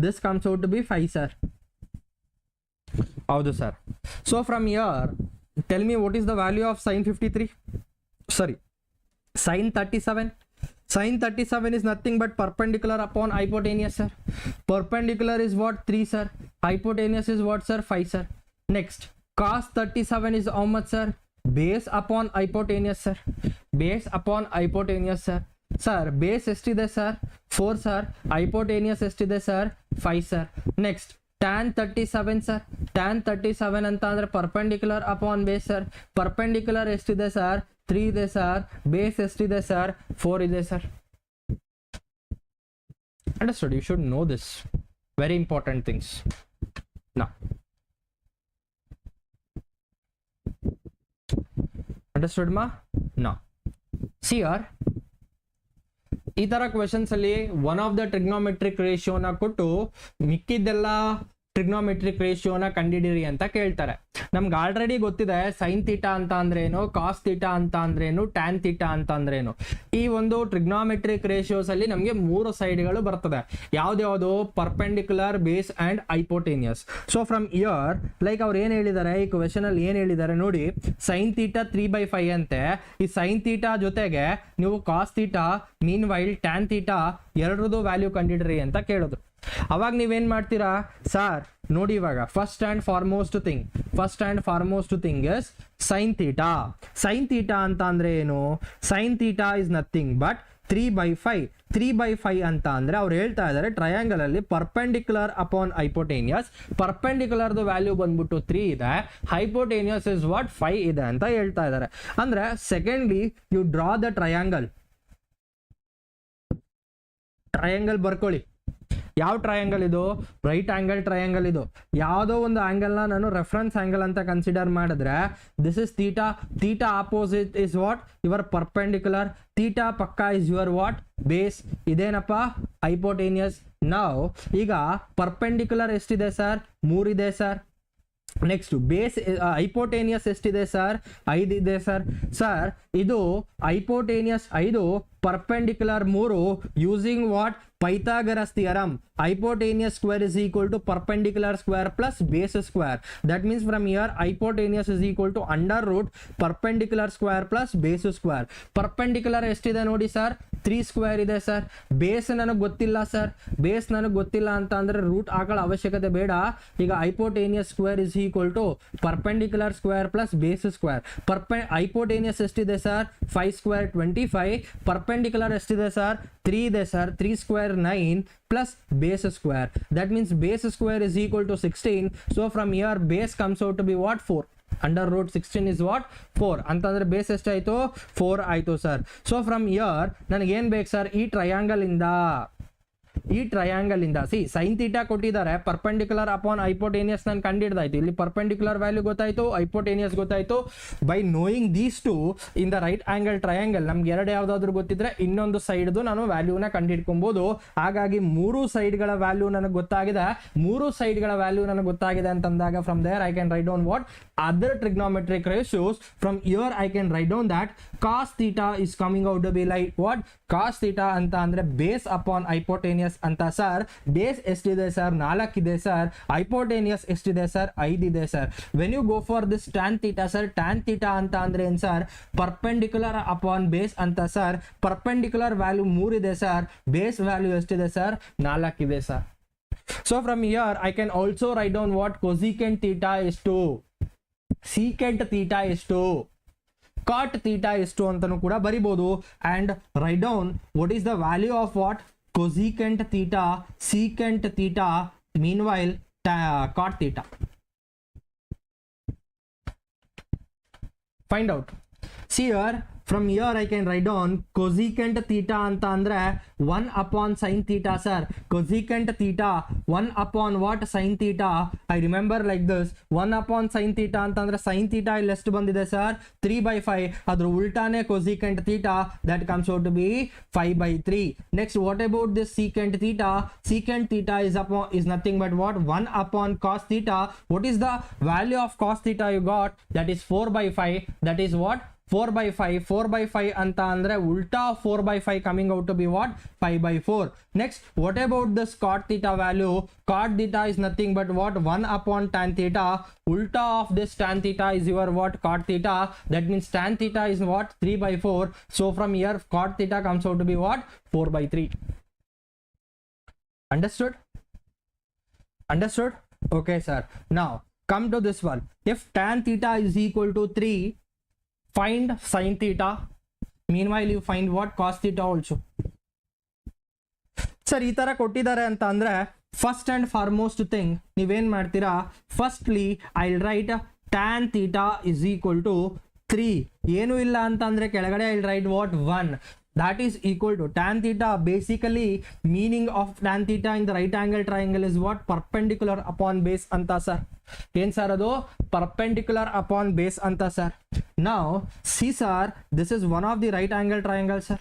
this comes out to be 5 sir. ಹೌದು sir. So from here tell me what is the value of sin 53, sorry sin 37. Sin 37 is nothing but perpendicular upon hypotenuse, sir. Perpendicular is what? 3, sir. Hypotenuse is what, sir? 5, sir. Next, cos 37 is how much, sir? Base upon hypotenuse, sir. Base upon hypotenuse, sir. Sir, base ಎಷ್ಟಿದೆ sir? 4, sir. Hypotenuse ಎಷ್ಟಿದೆ sir? 5, sir. Next, tan 37, sir. Tan 37 ಅಂತ ಅಂದ್ರೆ perpendicular upon base, sir. Perpendicular ಎಷ್ಟಿದೆ sir? 3 ಇದೆ sir. Base ಎಷ್ಟಿದೆ sir? 4 ಇದೆ sir. Understood? You should know this. Very important things. Now, understood ma? Now, see here. ಈ ತರ questions ಅಲ್ಲಿ one of the trigonometric ರೇಷಿಯೋನ ಕೊಟ್ಟು ಮಿಕ್ಕಿದ್ದೆಲ್ಲ ಟ್ರಿಗ್ನೋಮೆಟ್ರಿಕ್ ರೇಷಿಯೋನ ಕಂಡಿಡಿರಿ ಅಂತ ಕೇಳ್ತಾರೆ. ನಮ್ಗೆ ಆಲ್ರೆಡಿ ಗೊತ್ತಿದೆ ಸೈನ್ ಥೀಟಾ ಅಂತ ಅಂದ್ರೇನು, ಕಾಸ್ ಥೀಟಾ ಅಂತ ಅಂದ್ರೇನು, ಟ್ಯಾನ್ ಥೀಟಾ ಅಂತ ಅಂದ್ರೇನು. ಈ ಒಂದು ಟ್ರಿಗ್ನೋಮೆಟ್ರಿಕ್ ರೇಷಿಯೋಸ್ ಅಲ್ಲಿ ನಮಗೆ 3 ಸೈಡ್ಗಳು ಬರ್ತದೆ. ಯಾವ್ದ್ಯಾವುದು? Perpendicular, base and hypotenuse. So from here like ಅವ್ರು ಏನ್ ಹೇಳಿದ್ದಾರೆ ಈ ಕ್ವೆಶನ್ ಅಲ್ಲಿ ಏನ್ ಹೇಳಿದ್ದಾರೆ ನೋಡಿ, ಸೈನ್ ಥೀಟಾ 3/5 ಅಂತೆ. ಈ ಸೈನ್ ಥೀಟಾ ಜೊತೆಗೆ ನೀವು ಕಾಸ್ ಥೀಟಾ, ಮೀನ್ ವೈಲ್ ಟ್ಯಾನ್ ಥೀಟಾ ಎರಡರದು ವ್ಯಾಲ್ಯೂ ಕಂಡಿಡ್ರಿ ಅಂತ ಕೇಳಿದ್ರು. ಅವಾಗ ನೀವೇನ್ ಮಾಡ್ತೀರಾ ಸರ್? ನೋಡಿ ಇವಾಗ first and foremost thing is sine theta. Sine theta ಅಂತ ಅಂದ್ರೆ ಏನು? Sine theta is nothing but 3/5. 3/5 ಅಂತ ಅಂದ್ರೆ ಅವ್ರು ಹೇಳ್ತಾ ಇದ್ದಾರೆ ಟ್ರಯಾಂಗಲ್ ಅಲ್ಲಿ ಪರ್ಪೆಂಡಿಕ್ಯುಲರ್ ಅಪಾನ್ ಹೈಪೋಟೇನಿಯಸ್. ಪರ್ಪೆಂಡಿಕ್ಯುಲರ್ ವ್ಯಾಲ್ಯೂ ಬಂದ್ಬಿಟ್ಟು 3 ಇದೆ, ಹೈಪೋಟೇನಿಯಸ್ ಇಸ್ ವಾಟ್ 5 ಇದೆ ಅಂತ ಹೇಳ್ತಾ ಇದ್ದಾರೆ. ಅಂದ್ರೆ secondly you draw the triangle ಬರ್ಕೊಳ್ಳಿ. ಯಾವ ಟ್ರಯಾಂಗಲ್ ಇದು? Right angle triangle. ಇದು ಯಾವುದೋ ಒಂದು ಆಂಗಲ್ನ ನಾನು ರೆಫರೆನ್ಸ್ ಆಂಗಲ್ ಅಂತ ಕನ್ಸಿಡರ್ ಮಾಡಿದ್ರೆ this is theta. Theta opposite is what? Your perpendicular. Theta ಪಕ್ಕ ಇಸ್ ಯುವರ್ ವಾಟ್? ಬೇಸ್. ಇದೇನಪ್ಪ? ಹೈಪೋಟೇನಿಯಸ್. ನಾವು ಈಗ ಪರ್ಪೆಂಡಿಕ್ಯುಲರ್ ಎಷ್ಟಿದೆ ಸರ್? 3 ಇದೆ ಸರ್. ನೆಕ್ಸ್ಟ್ ಬೇಸ್ ಹೈಪೋಟೇನಿಯಸ್ ಎಷ್ಟಿದೆ ಸರ್? 5 ಇದೆ ಸರ್. ಸರ್ ಇದು ಹೈಪೋಟೇನಿಯಸ್ 5, perpendicular 3. Using what? Pythagoras theorem. Hypotenuse square is equal to perpendicular square plus base square. That means from here hypotenuse is equal to under root perpendicular square plus base square. Perpendicular ಎಷ್ಟಿದೆ ನೋಡಿ sir? 3 square ಇದೆ sir. Base ನನಗೆ ಗೊತ್ತಿಲ್ಲ sir. Base ನನಗೆ ಗೊತ್ತಿಲ್ಲ ಅಂತ ಅಂದ್ರೆ root ಹಾಕೊಳ್ಳೋ ಅವಶ್ಯಕತೆ ಬೇಡ. ಈಗ hypotenuse square is equal to perpendicular square plus base square. hypotenuse ಎಷ್ಟಿದೆ ಸರ್? 5 ಸ್ಕ್ವೇರ್ 25. perpendicular ಎಷ್ಟಿದೆ ಸರ್? 3 ಇದೆ sir. 3 square 9 plus base square. That means base square is equal to 16. So from here base comes out to be what? 4. Under root 16 is what? 4. ಅಂತಂದ್ರೆ base ಎಷ್ಟಾಯ್ತು? 4 ಆಯ್ತು sir. So from year ನನಗೆ ಏನ್ ಬೇಕು sir? ಈ triangle ಇಂದ C sine theta ಕೊಟ್ಟಿದ್ದಾರೆ, perpendicular upon ಹೈಪೋಟೇನಿಯಸ್ ನಾನು ಕಂಡಿಡ್ದಾಯ್ತು. ಇಲ್ಲಿ ಪರ್ಪೆಂಡಿಕ್ಯುಲರ್ ವ್ಯಾಲ್ಯೂ ಗೊತ್ತಾಯ್ತು, ಹೈಪೋಟೇನಿಯಸ್ ಗೊತ್ತಾಯ್ತು. By knowing these two in the right angle triangle ನಮ್ಗೆ ಎರಡು ಯಾವ್ದಾದ್ರು ಗೊತ್ತಿದ್ರೆ ಇನ್ನೊಂದು ಸೈಡ್ದು ನಾನು ವ್ಯಾಲ್ಯೂನ ಕಂಡಿಡ್ಕೊಬಹುದು. ಹಾಗಾಗಿ 3 ಸೈಡ್ಗಳ ವ್ಯಾಲ್ಯೂ ನನಗೆ ಗೊತ್ತಾಗಿದೆ. 3 ಸೈಡ್ಗಳ ವ್ಯಾಲ್ಯೂ ನನಗೆ ಗೊತ್ತಾಗಿದೆ ಅಂತಂದಾಗ from there I can write down what? Other trigonometric ratios. From here I can write down that cos theta is coming out to be like what? Cos theta ಅಂತ ಅಂದ್ರೆ ಬೇಸ್ ಅಪಾನ್ ಹೈಪೋಟೇನಿಯಸ್ ಅಂತ sir. Base ಎಷ್ಟಿದೆ sir? 4 ಇದೆ sir. Hypotenuse ಎಷ್ಟಿದೆ sir? 5 ಇದೆ sir. When you go for this tan theta sir, tan theta ಅಂತ ಅಂದ್ರೆ ಏನ್ ಸರ್? ಪರ್ಪೆಂಡಿಕ್ಯುಲರ್ ಅಪಾನ್ ಬೇಸ್ ಅಂತ ಸರ್. ಪರ್ಪೆಂಡಿಕ್ಯುಲರ್ ವ್ಯಾಲ್ಯೂ 3 ಇದೆ ಸರ್. ಬೇಸ್ ವ್ಯಾಲ್ಯೂ ಎಷ್ಟಿದೆ ಸರ್? 4 ಇದೆ sir. So from here I can also write down what? Cosecant theta ಎಷ್ಟು, secant theta ಎಷ್ಟು, cot theta ಎಷ್ಟು ಅಂತಾನು ಕೂಡ ಬರಿಬಹುದು. And write down what is the value of what? cosecant theta, secant theta, meanwhile cot theta. Find out. See here, from here I can write down cosecant theta anta andre 1 upon sin theta, sir. Cosecant theta 1 upon what? Sin theta. I remember like this, 1 upon sin theta anta andre sin theta ಇಲ್ಲಿ ಎಷ್ಟು ಬಂದಿದೆ sir? 3/5. ಅದರ ಉಲ್ಟಾನೆ cosecant theta, that comes out to be 5/3. Next, what about this secant theta? Secant theta is nothing but what? 1 upon cos theta. What is the value of cos theta you got? That is 4/5. That is what? 4/5. 4/5 anta andre ulta 4/5 coming out to be what? 5/4. Next, what about this cot theta value? Cot theta is nothing but what? 1 upon tan theta. Ulta of this tan theta is your what? Cot theta. That means tan theta is what? 3/4. So from here cot theta comes out to be what? 4/3. Understood? Understood? Okay, sir. Now come to this one. If tan theta is equal to 3, find sin theta. Meanwhile you find what? Cos theta also. Sir ಈ ತರ ಕೊಟ್ಟಿದ್ದಾರೆ ಅಂತ ಅಂದ್ರೆ first and foremost thing ನೀವೇನ್ ಮಾಡ್ತೀರಾ, firstly I right tan theta is equal to 3. ಏನು ಇಲ್ಲ ಅಂತ ಅಂದ್ರೆ ಕೆಳಗಡೆ I right what? 1. that is equal to tan theta. Basically meaning of tan theta in the right angle triangle is what? Perpendicular upon base anta sir. Yen sir adu? Perpendicular upon base anta sir. Now see sir, this is one of the right angle triangles sir.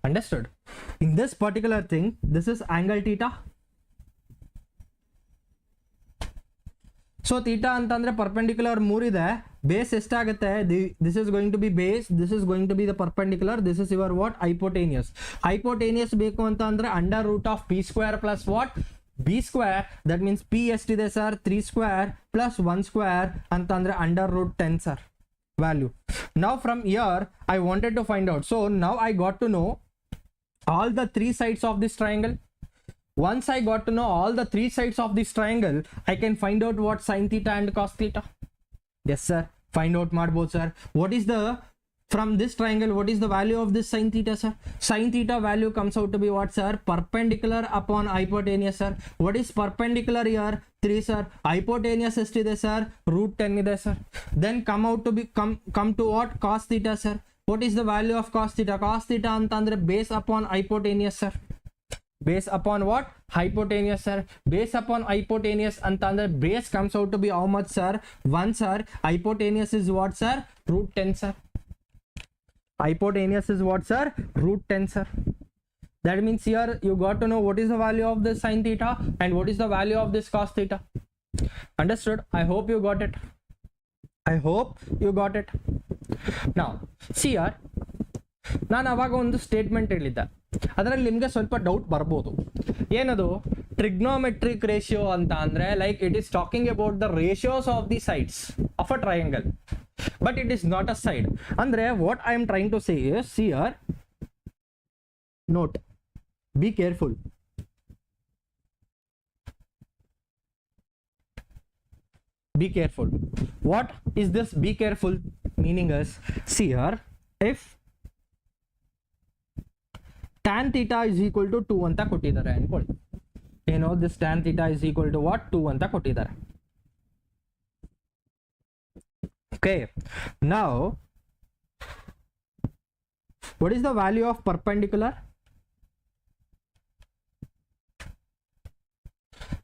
Understood? In this particular thing, this is angle theta. So theta ಅಂತಂದ್ರೆ perpendicular 3 ಇದೆ, base ಎಷ್ಟಾಗುತ್ತೆ? This is going to be base, this is going to be the perpendicular, this is your what? Hypotenuse. Hypotenuse ಬೇಕು ಅಂತ ಅಂದ್ರೆ under root of p square plus what? b square. That means p ಎಷ್ಟಿದೆ sir? 3 square plus 1 square ಅಂತಂದ್ರೆ under root 10 sir value. Now from here I wanted to find out, so now I got to know all the 3 sides of this triangle. Once I got to know all the 3 sides of this triangle, I can find out what? Sin theta and cos theta. Yes sir, find out madboth sir. What is the, from this triangle, what is the value of this sin theta sir? Sin theta value comes out to be what sir? Perpendicular upon hypotenuse sir. What is perpendicular here? 3 sir. Hypotenuse estide sir? Root 10 ide sir. Then come out to be come to what? Cos theta sir. What is the value of cos theta? Cos theta antandre base upon hypotenuse sir. Base upon what? Hypotenuse sir. Base upon hypotenuse antandre base comes out to be how much sir? 1 sir. Hypotenuse is what sir? Root 10 sir. Hypotenuse is what sir? Root 10 sir. That means here you got to know what is the value of this sin theta and what is the value of this cos theta. Understood? I hope you got it. I hope you got it. Now see here, ನಾನು ಅವಾಗ ಒಂದು statement ಹೇಳಿದ್ದೆ, ಅದರಲ್ಲಿ ನಿಮಗೆ ಸ್ವಲ್ಪ doubt ಬರ್ಬೋದು. ಏನದು? Trigonometric ratio ಅಂತ ಅಂದ್ರೆ like it is talking about the ratios of the sides of a triangle, but it is not a side. ಅಂದ್ರೆ what I am trying to say is, here note, be careful. Be careful. What is this be careful meaning is, see here, if tan theta is equal to 2 ಅಂತ ಕೊಟ್ಟಿದ್ದಾರೆ ಅನ್ಕೊಳ್ಳಿ. ಏನು? this tan theta is equal to what? 2 ಅಂತ ಕೊಟ್ಟಿದ್ದಾರೆ. Okay, now what is the value of perpendicular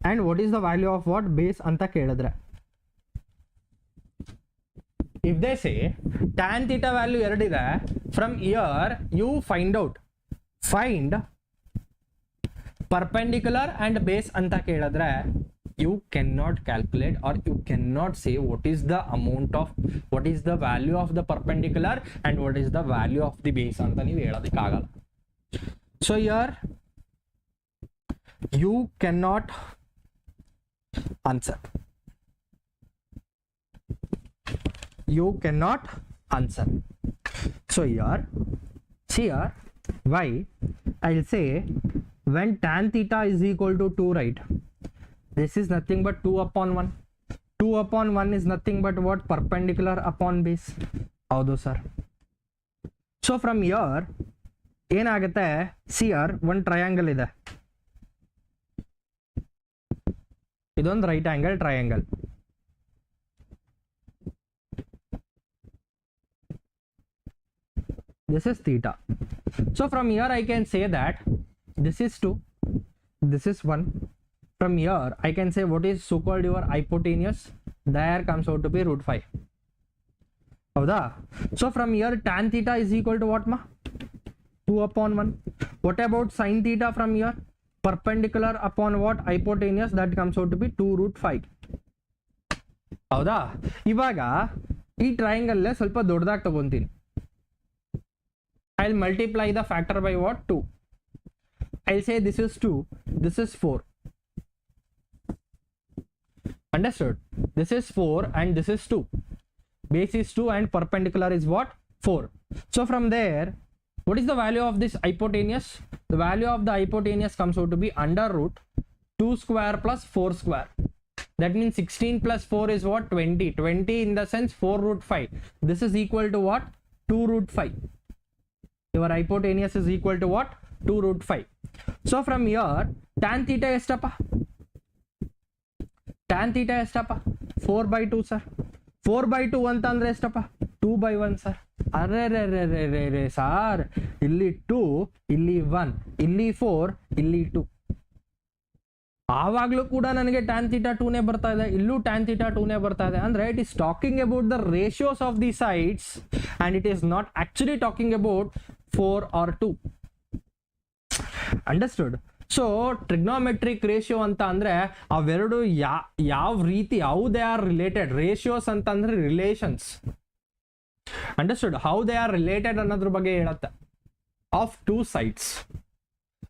and what is the value of what? Base ಅಂತ ಕೇಳಿದ್ರೆ, if they say tan theta value 2 ಇದೆ, from here you find perpendicular and base ಅಂತ ಕೇಳಿದ್ರೆ, you cannot calculate or you cannot say what is the amount of, what is the value of the perpendicular and what is the value of the base ಅಂತ ನೀವು ಹೇಳೋದಕ್ಕಾಗಲ್ಲ. So here you cannot answer. You cannot answer. So here, see here, why I'll say when tan theta is equal to 2, right? This is nothing but 2 upon 1. 2 upon 1 is nothing but what? Perpendicular upon base. ಹೌದು sir. So from here ಏನಾಗುತ್ತೆ, C R ಒಂದು triangle ಇದೆ, ಇದೊಂದು right angle triangle. This is theta. So from here I can say that this is 2, this is 1. From here I can say what is so called your hypotenuse. There comes out to be root 5. Howda? So from here tan theta is equal to what ma? 2 upon 1. What about sin theta from here? Perpendicular upon what? Hypotenuse, that comes out to be 2 root 5. ಹೌದಾ? ಇವಾಗ ಈ triangle ಸ್ವಲ್ಪ ದೊಡ್ಡದಾಗಿ ತಗೊಂತೀನಿ. I'll multiply the factor by what? 2. I'll say this is 2, this is 4. Understood? This is 4 and this is 2. Base is 2 and perpendicular is what? 4. So from there, what is the value of this hypotenuse? The value of the hypotenuse comes out to be under root 2 square plus 4 square. That means 16 plus 4 is what? 20. 20 in the sense 4 root 5. This is equal to what? 2 root 5. Your hypotenuse is equal to what? 2 root 5. So from here, tan theta estapa? Tan theta estapa? 4 by 2 sir. 4 by 2 anta andre estapa? 2 by 1 sir. Arre sir. Illi 2, illi 1, illi 4, illi 2. ಆವಾಗಲೂ ಕೂಡ ನನಗೆ tan theta 2ನೇ ಬರ್ತಾ ಇದೆ, ಇಲ್ಲೂ tan theta 2ನೇ ಬರ್ತಾ ಇದೆ. ಅಂದ್ರೆ it is talking about the ratios of the sides and it is not actually talking about 4 or 2. Understood? So trigonometric ratio ಅಂತ ಅಂದ್ರೆ ಅವೆರಡು ಯಾವ ರೀತಿ, how they are related. Ratios ಅಂತ ಅಂದ್ರೆ relations. Understood? How they are related ಅನ್ನೋದ್ರ ಬಗ್ಗೆ ಹೇಳುತ್ತೆ of 2 sides.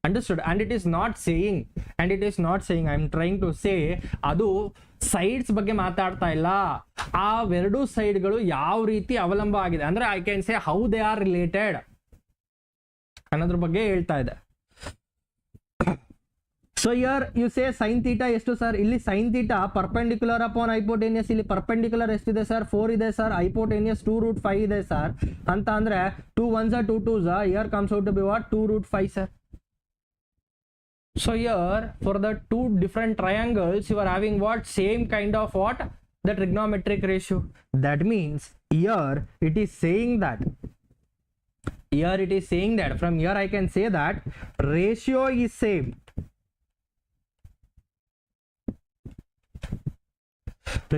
Understood? And it is not saying I am trying to say ಅದು ಸೈಡ್ಸ್ ಬಗ್ಗೆ ಮಾತಾಡ್ತಾ ಇಲ್ಲ. ಆ ಎರಡು ಸೈಡ್ಗಳು ಯಾವ ರೀತಿ ಅವಲಂಬ ಆಗಿದೆ ಅಂದ್ರೆ I can say how they are related ಅನ್ನೋದ್ರ ಬಗ್ಗೆ ಹೇಳ್ತಾ ಇದೆ. So here you say sine theta ಎಷ್ಟು ಸರ್? ಇಲ್ಲಿ sine theta perpendicular upon hypotenuse. ಇಲ್ಲಿ ಪರ್ಪೆಂಡಿಕ್ಯುಲರ್ ಎಷ್ಟಿದೆ ಸರ್? 4 ಇದೆ ಸರ್. ಹೈಪೋಟೇನಿಯಸ್ 2 root 5 ಇದೆ ಸರ್. ಅಂತ ಅಂದ್ರೆ 2 1s are 2 2s. Here comes out to be what? 2 root 5 sir. So here for the two different triangles you are having what? Same kind of what? The trigonometric ratio. That means here it is saying that from here I can say that ratio is same.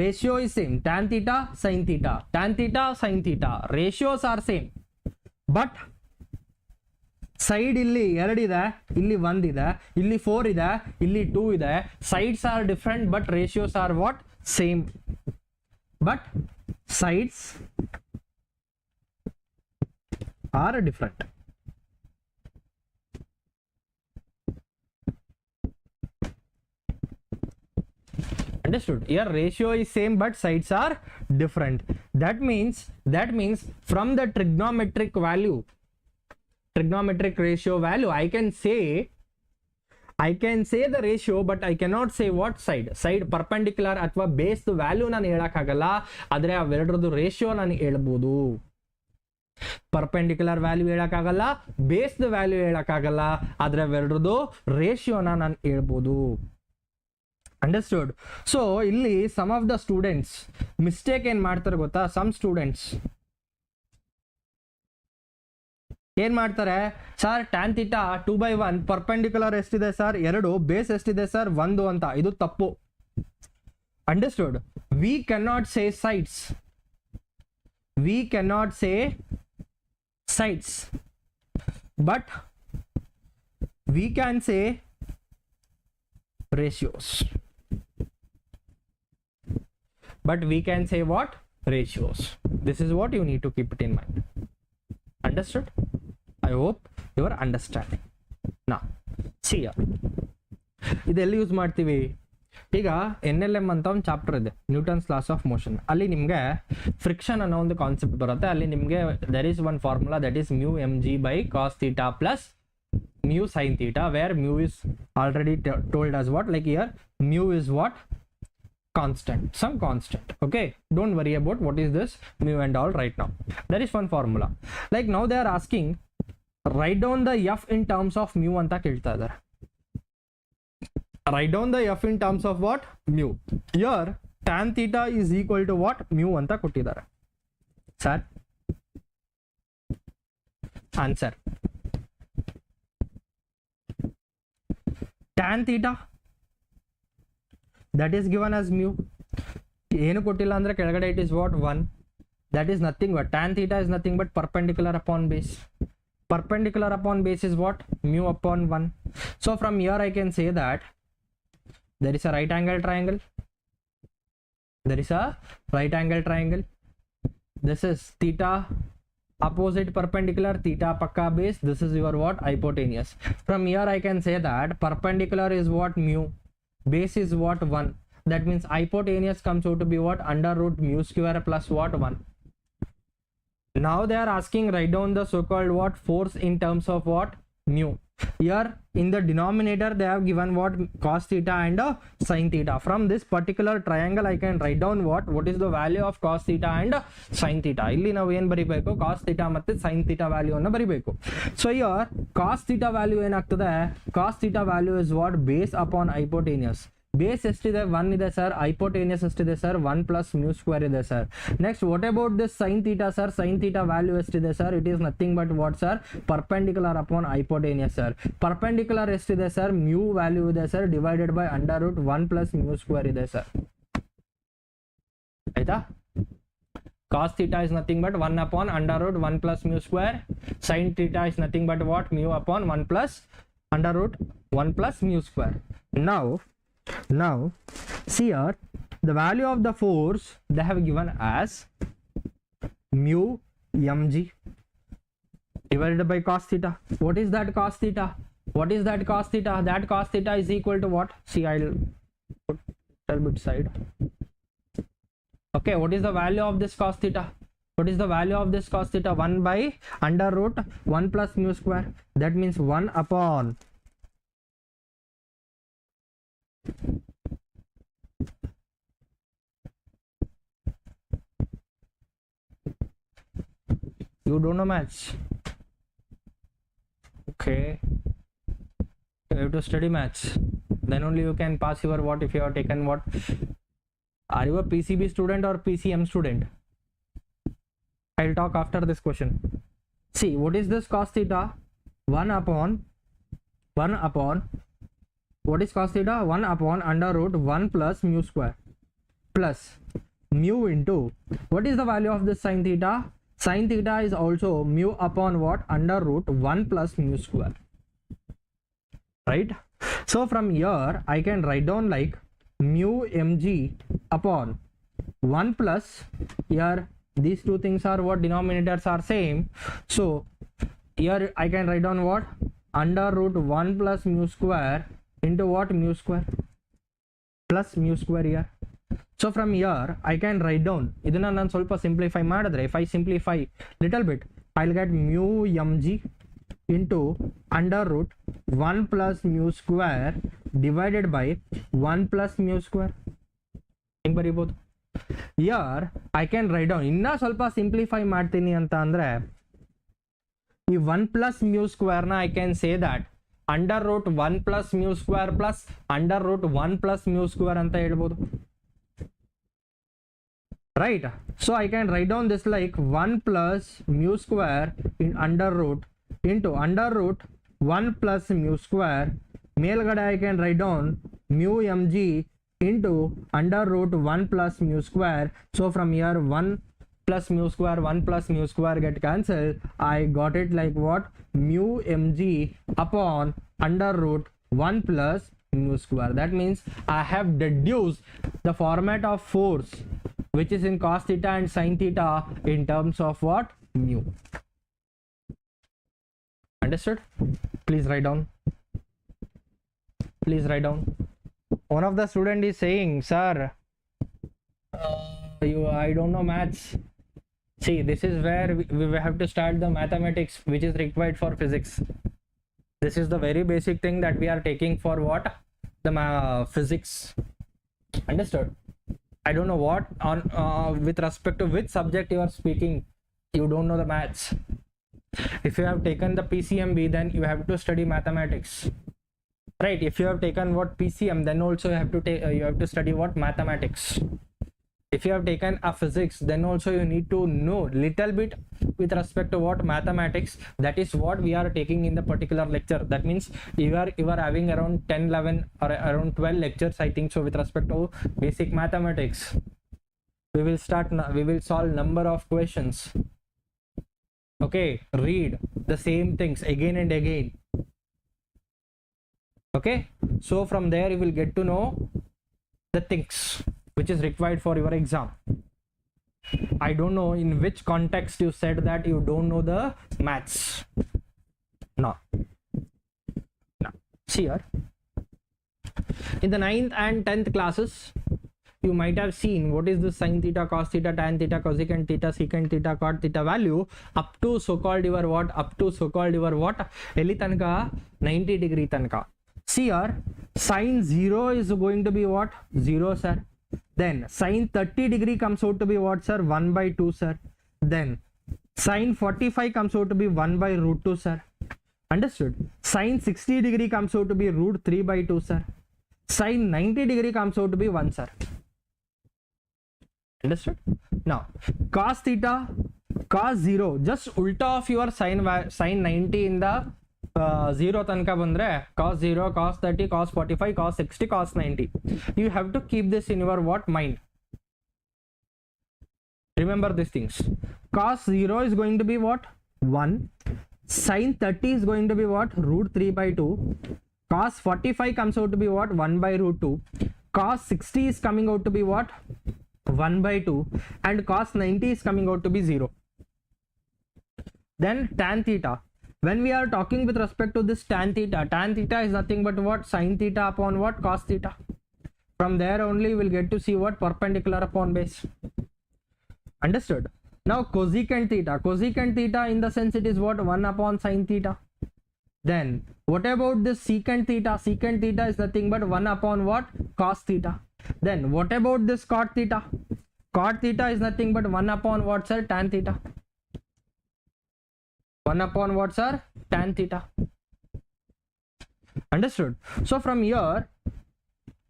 Ratio is same. Tan theta, sin theta. Tan theta, sin theta. Ratios are same. But side ಇಲ್ಲಿ 2 ಇದೆ, ಇಲ್ಲಿ 1 ಇದೆ, ಇಲ್ಲಿ 4 ಇದೆ, ಇಲ್ಲಿ 2 ಇದೆ. Sides are different but ratios are what? Same. But sides are different. Understood? Here ratio is same but sides are different. That means from the trigonometric ratio value I can say the ratio but I cannot say what side perpendicular ಅಥವಾ base value ನಾನು ಹೇಳಕ್ಕಾಗಲ್ಲ. ಆದ್ರೆ ಅವೆರಡರದ್ದು ratio ನಾನು ಹೇಳ್ಬೋದು. Perpendicular value ಹೇಳಕ್ಕಾಗಲ್ಲ, base value ಹೇಳಕ್ಕಾಗಲ್ಲ, ಆದ್ರೆ ಅವೆರಡರದ್ದು ರೇಷಿಯೋನ ನಾನು ಹೇಳ್ಬೋದು. ಅಂಡರ್ಸ್ಟುಡ್? ಸೊ ಇಲ್ಲಿ some of the students mistake ಏನ್ ಮಾಡ್ತಾರೆ ಗೊತ್ತಾ? ಸಮ್ ಸ್ಟೂಡೆಂಟ್ಸ್ ಏನ್ ಮಾಡ್ತಾರೆ sir? Tan theta 2 by 1 perpendicular ಎಷ್ಟಿದೆ ಸರ್? 2. ಬೇಸ್ ಎಷ್ಟಿದೆ ಸರ್? 1 ಅಂತ. ಇದು ತಪ್ಪು. Understood? We cannot say sides but we can say ratios. But we can say what? Ratios. This is what you need to keep it in mind. Understood? I hope you are understanding. Now see here, ಇದೆಲ್ಲಿ use ಮಾಡ್ತೀವಿ? ಈಗ NLM ಅಂತ ಒಂದು chapter ಇದೆ, Newton's loss of motion. ಅಲ್ಲಿ ನಿಮಗೆ friction ಅನ್ನೋ ಒಂದು ಕಾನ್ಸೆಪ್ಟ್ ಬರುತ್ತೆ. ಅಲ್ಲಿ ನಿಮಗೆ there is one formula that is mu mg by cos theta plus mu sin theta, where mu is already told as what? Like here mu is what? Constant, some constant. Okay, don't worry about what is this mu and all right now. There is one formula. Like now they are asking write down the f in terms of mu anta kelta idare. Write down the f in terms of what? Mu. Here tan theta is equal to what? Mu anta kottidare. Sir, answer. Tan theta, that is given as mu. ಏನು ಕೊಟ್ಟಿಲ್ಲ ಅಂದ್ರೆ ಕೆಳಗಡೆ it is what? 1. That is nothing but tan theta is nothing but perpendicular upon base. Perpendicular upon base is what? Mu upon 1. So from here I can say that there is a right angle triangle. There is a right angle triangle. This is theta opposite perpendicular, theta pakka base. This is your what? Hypotenuse. From here I can say that perpendicular is what? Mu. Base is what? 1. That means hypotenuse comes out to be what? Under root mu square plus what? 1. Now they are asking write down the so-called what? Force in terms of what? Mu. Here in the denominator they have given what? Cos theta and sin theta. From this particular triangle I can write down what is the value of cos theta and sin theta. Illi ನಾವು ಏನು ಬರಿಬೇಕು? Cos theta ಮತ್ತೆ sin theta value ಅನ್ನು ಬರಿಬೇಕು. So here cos theta value ಏನಾಗ್ತದೆ? Cos theta value is what? Base upon hypotenuse. Base ಎಷ್ಟಿದೆ? 1 ಇದೆ sir. Hypotenuse ಎಷ್ಟಿದೆ ಸರ್? 1 ಪ್ಲಸ್ ಮ್ಯೂ ಸ್ಕ್ವೇರ್ ಇದೆ sir. Next what about this sine theta sir? Sine theta value ಎಷ್ಟಿದೆ sir? It is nothing but what sir? Perpendicular upon hypotenuse sir. Perpendicular ಎಷ್ಟಿದೆ sir? Mu value ಇದೆ sir, divided by under root 1 plus mu square ಇದೆ sir. ಆಯ್ತಾ? cos theta is nothing but 1 upon under root 1 plus mu square. Sin theta is nothing but what? Mu upon 1 plus under root 1 plus mu square. Now see here the value of the force they have given as mu mg divided by cos theta. What is that cos theta? What is that cos theta? That cos theta is equal to what? See, I'll put a little bit side. Okay, what is the value of this cos theta? What is the value of this cos theta? 1 by under root 1 plus mu square. That means 1 upon you don't know maths. Okay, you have to study maths, then only you can pass your what? If you have taken what? Are you a PCB student or PCM student? I'll talk after this question. See, what is this cos theta? 1 upon what is cos theta? 1 upon under root 1 plus mu square plus mu into what is the value of this sin theta? Sin theta is also mu upon what? Under root 1 plus mu square, right? So from here I can write down like mu mg upon 1 plus, here these two things are what? Denominators are same, so here I can write down what? Under root 1 plus mu square into what? Mu square plus mu square here. So from here I can write down idana nan solpa simplify madidre, if I simplify little bit I'll get mu mg into under root 1 plus mu square divided by 1 plus mu square. ಹೆಂಗ್ ಬರೀಬಹುದು? Here I can write down ಇನ್ನ ಸ್ವಲ್ಪ simplify ಮಾಡ್ತೀನಿ ಅಂತ ಅಂದ್ರೆ ಈ 1 plus mu square na I can say that under root 1 plus mu square plus under root 1 plus mu square ಅಂತ ಹೇಳ್ಬೋದು, right? So I can write down this like 1 plus mu square in under root into under root 1 plus mu square. ಮೇಲ್ಗಡೆ I can write down mu mg into under root 1 plus mu square. So from here 1 plus mu square 1 plus mu square get cancelled. I got it like what? Mu mg upon under root 1 plus mu square. That means I have deduced the format of force which is in cos theta and sin theta in terms of what? Mu. Understood? Please write down. Please write down. One of the student is saying, sir, I don't know maths. See, this is where we have to start the mathematics which is required for physics. This is the very basic thing that we are taking for what? The physics. Understood? I don't know what on with respect to which subject you are speaking. You don't know the maths. If you have taken the PCMB, then you have to study mathematics. right? If you have taken what PCM, then also you have to take you have to study what mathematics. If you have taken a physics, then also you need to know little bit with respect to what mathematics. That is what we are taking in the particular lecture. That means you are having around 10 11 or around 12 lectures, I think so, with respect to basic mathematics. We will start now. We will solve number of questions. Okay, read the same things again and again. Okay, so from there you will get to know the things which is required for your exam. I don't know in which context you said that you don't know the maths. No. See here, in the 9th and 10th classes, you might have seen what is the sin theta, cos theta, tan theta, cosecant theta, secant theta, cot theta value up to so called your what, eli tanka 90 degree tanka. See here, sin 0 is going to be what, 0 sir. Then sin 30 degree comes out to be what sir, 1 by 2 sir. Then sin 45 comes out to be 1 by root 2 sir. Understood? Sin 60 degree comes out to be root 3 by 2 sir. Sin 90 degree comes out to be 1 sir. Understood? Now cos theta, cos 0, just ulta of your sin 90 in the 0 tanka bandre, cos 0, cos 30, cos 45, cos 60, cos 90. You have to keep this in your what, mind. Remember these things. Cos 0 is going to be what, 1. Sin 30 is going to be what, root 3 by 2. Cos 45 comes out to be what, 1 by root 2. Cos 60 is coming out to be what, 1 by 2. And cos 90 is coming out to be 0. Then tan theta. When we are talking with respect to this tan theta is nothing but what, sin theta upon what, cos theta. From there only we will get to see what, perpendicular upon base. Understood? Now cosecant theta in the sense it is what, 1 upon sin theta. Then what about this secant theta? Secant theta is nothing but 1 upon what, cos theta. Then what about this cot theta? Cot theta is nothing but 1 upon what sir, tan theta. 1 upon what sir, tan theta. Understood? So from here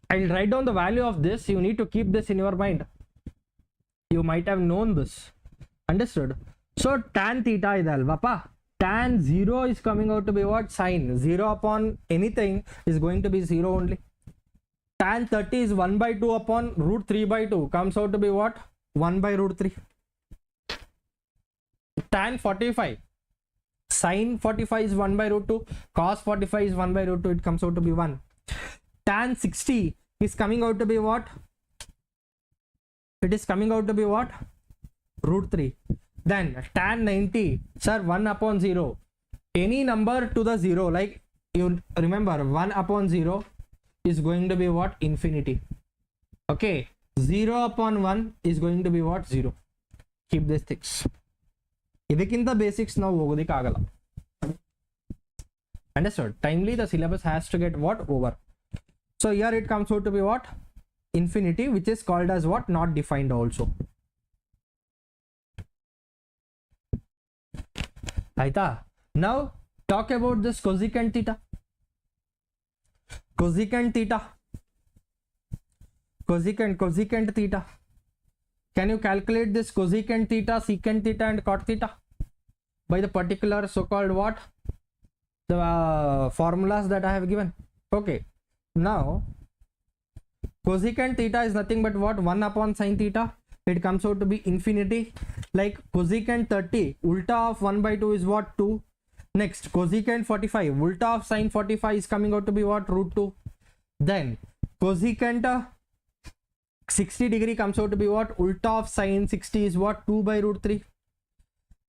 I'll write down the value of this. You need to keep this in your mind. You might have known this. Understood? So tan theta is alpha. Tan 0 is coming out to be what, sin 0 upon anything is going to be 0 only. Tan 30 is 1 by 2 upon root 3 by 2 comes out to be what, 1 by root 3. Tan 45, sin 45 is 1 by root 2, cos 45 is 1 by root 2, it comes out to be 1. Tan 60 is coming out to be what, it is coming out to be what, root 3. Then tan 90, sir, 1 upon 0, any number to the 0, like you remember 1 upon 0 is going to be what, infinity. Okay, 0 upon 1 is going to be what, 0. Keep these things. Idakinta basics now hogodikagala. Understood? Timely the syllabus has to get what, over. So here it comes out to be what, infinity, which is called as what, not defined also. Aita. Now talk about this cosecant theta. Cosecant theta. Cosecant theta. Can you calculate this cosecant theta, secant theta and cot theta by the particular so-called what, the formulas that I have given? Okay. Now cosecant theta is nothing but what, 1 upon sin theta. It comes out to be infinity. Like cosecant 30, ulta of 1 by 2 is what, 2. Next cosecant 45, ulta of sin 45 is coming out to be what, root 2. Then cosecant 60 degree comes out to be what, ulta of sin 60 is what, 2 by root 3.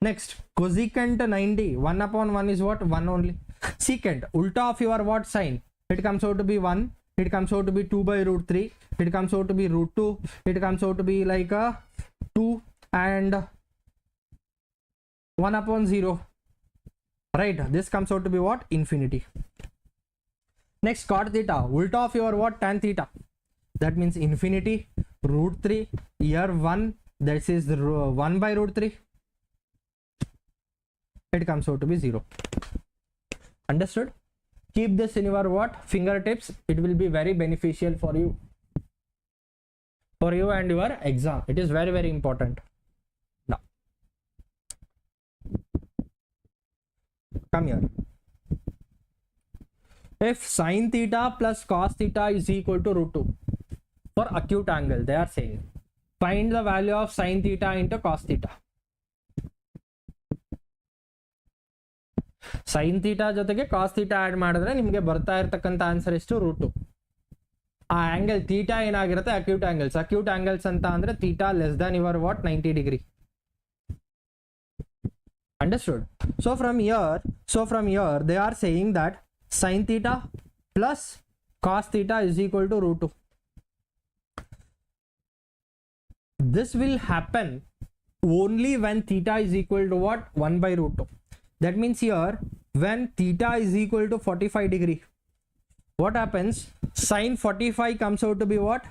Next cosecant 90, 1 upon 1 is what, 1 only. Secant, ulta of your what, sin, it comes out to be 1. It comes out to be 2 by root 3. It comes out to be root 2. It comes out to be like a 2 and 1 upon 0. Right? This comes out to be what? Infinity. Next, cot theta. Ulta of your what? Tan theta. That means infinity. Root 3. Here 1. That is 1 by root 3. It comes out to be 0. Understood? keep this in your what fingertips. It will be very beneficial for you and your exam. It is very, very important. Now come here. If sin theta plus cos theta is equal to root 2 for acute angle, they are saying find the value of sin theta into cos theta. Sin theta ಜೊತೆಗೆ cos theta add ಮಾಡಿದ್ರೆ ನಿಮಗೆ ಬರ್ತಾ ಇರತಕ್ಕಂತ answer ಎಷ್ಟು root 2. ಆ angle theta ಏನಾಗಿರುತ್ತೆ acute angles ಅಂತ ಅಂದ್ರೆ theta less than your what 90 degree. Understood? So from here they are saying that sin theta plus cos theta is equal to root 2. This will happen only when theta is equal to what 1 by root 2. That means here when theta is equal to 45 degree, what happens? Sin 45 comes out to be what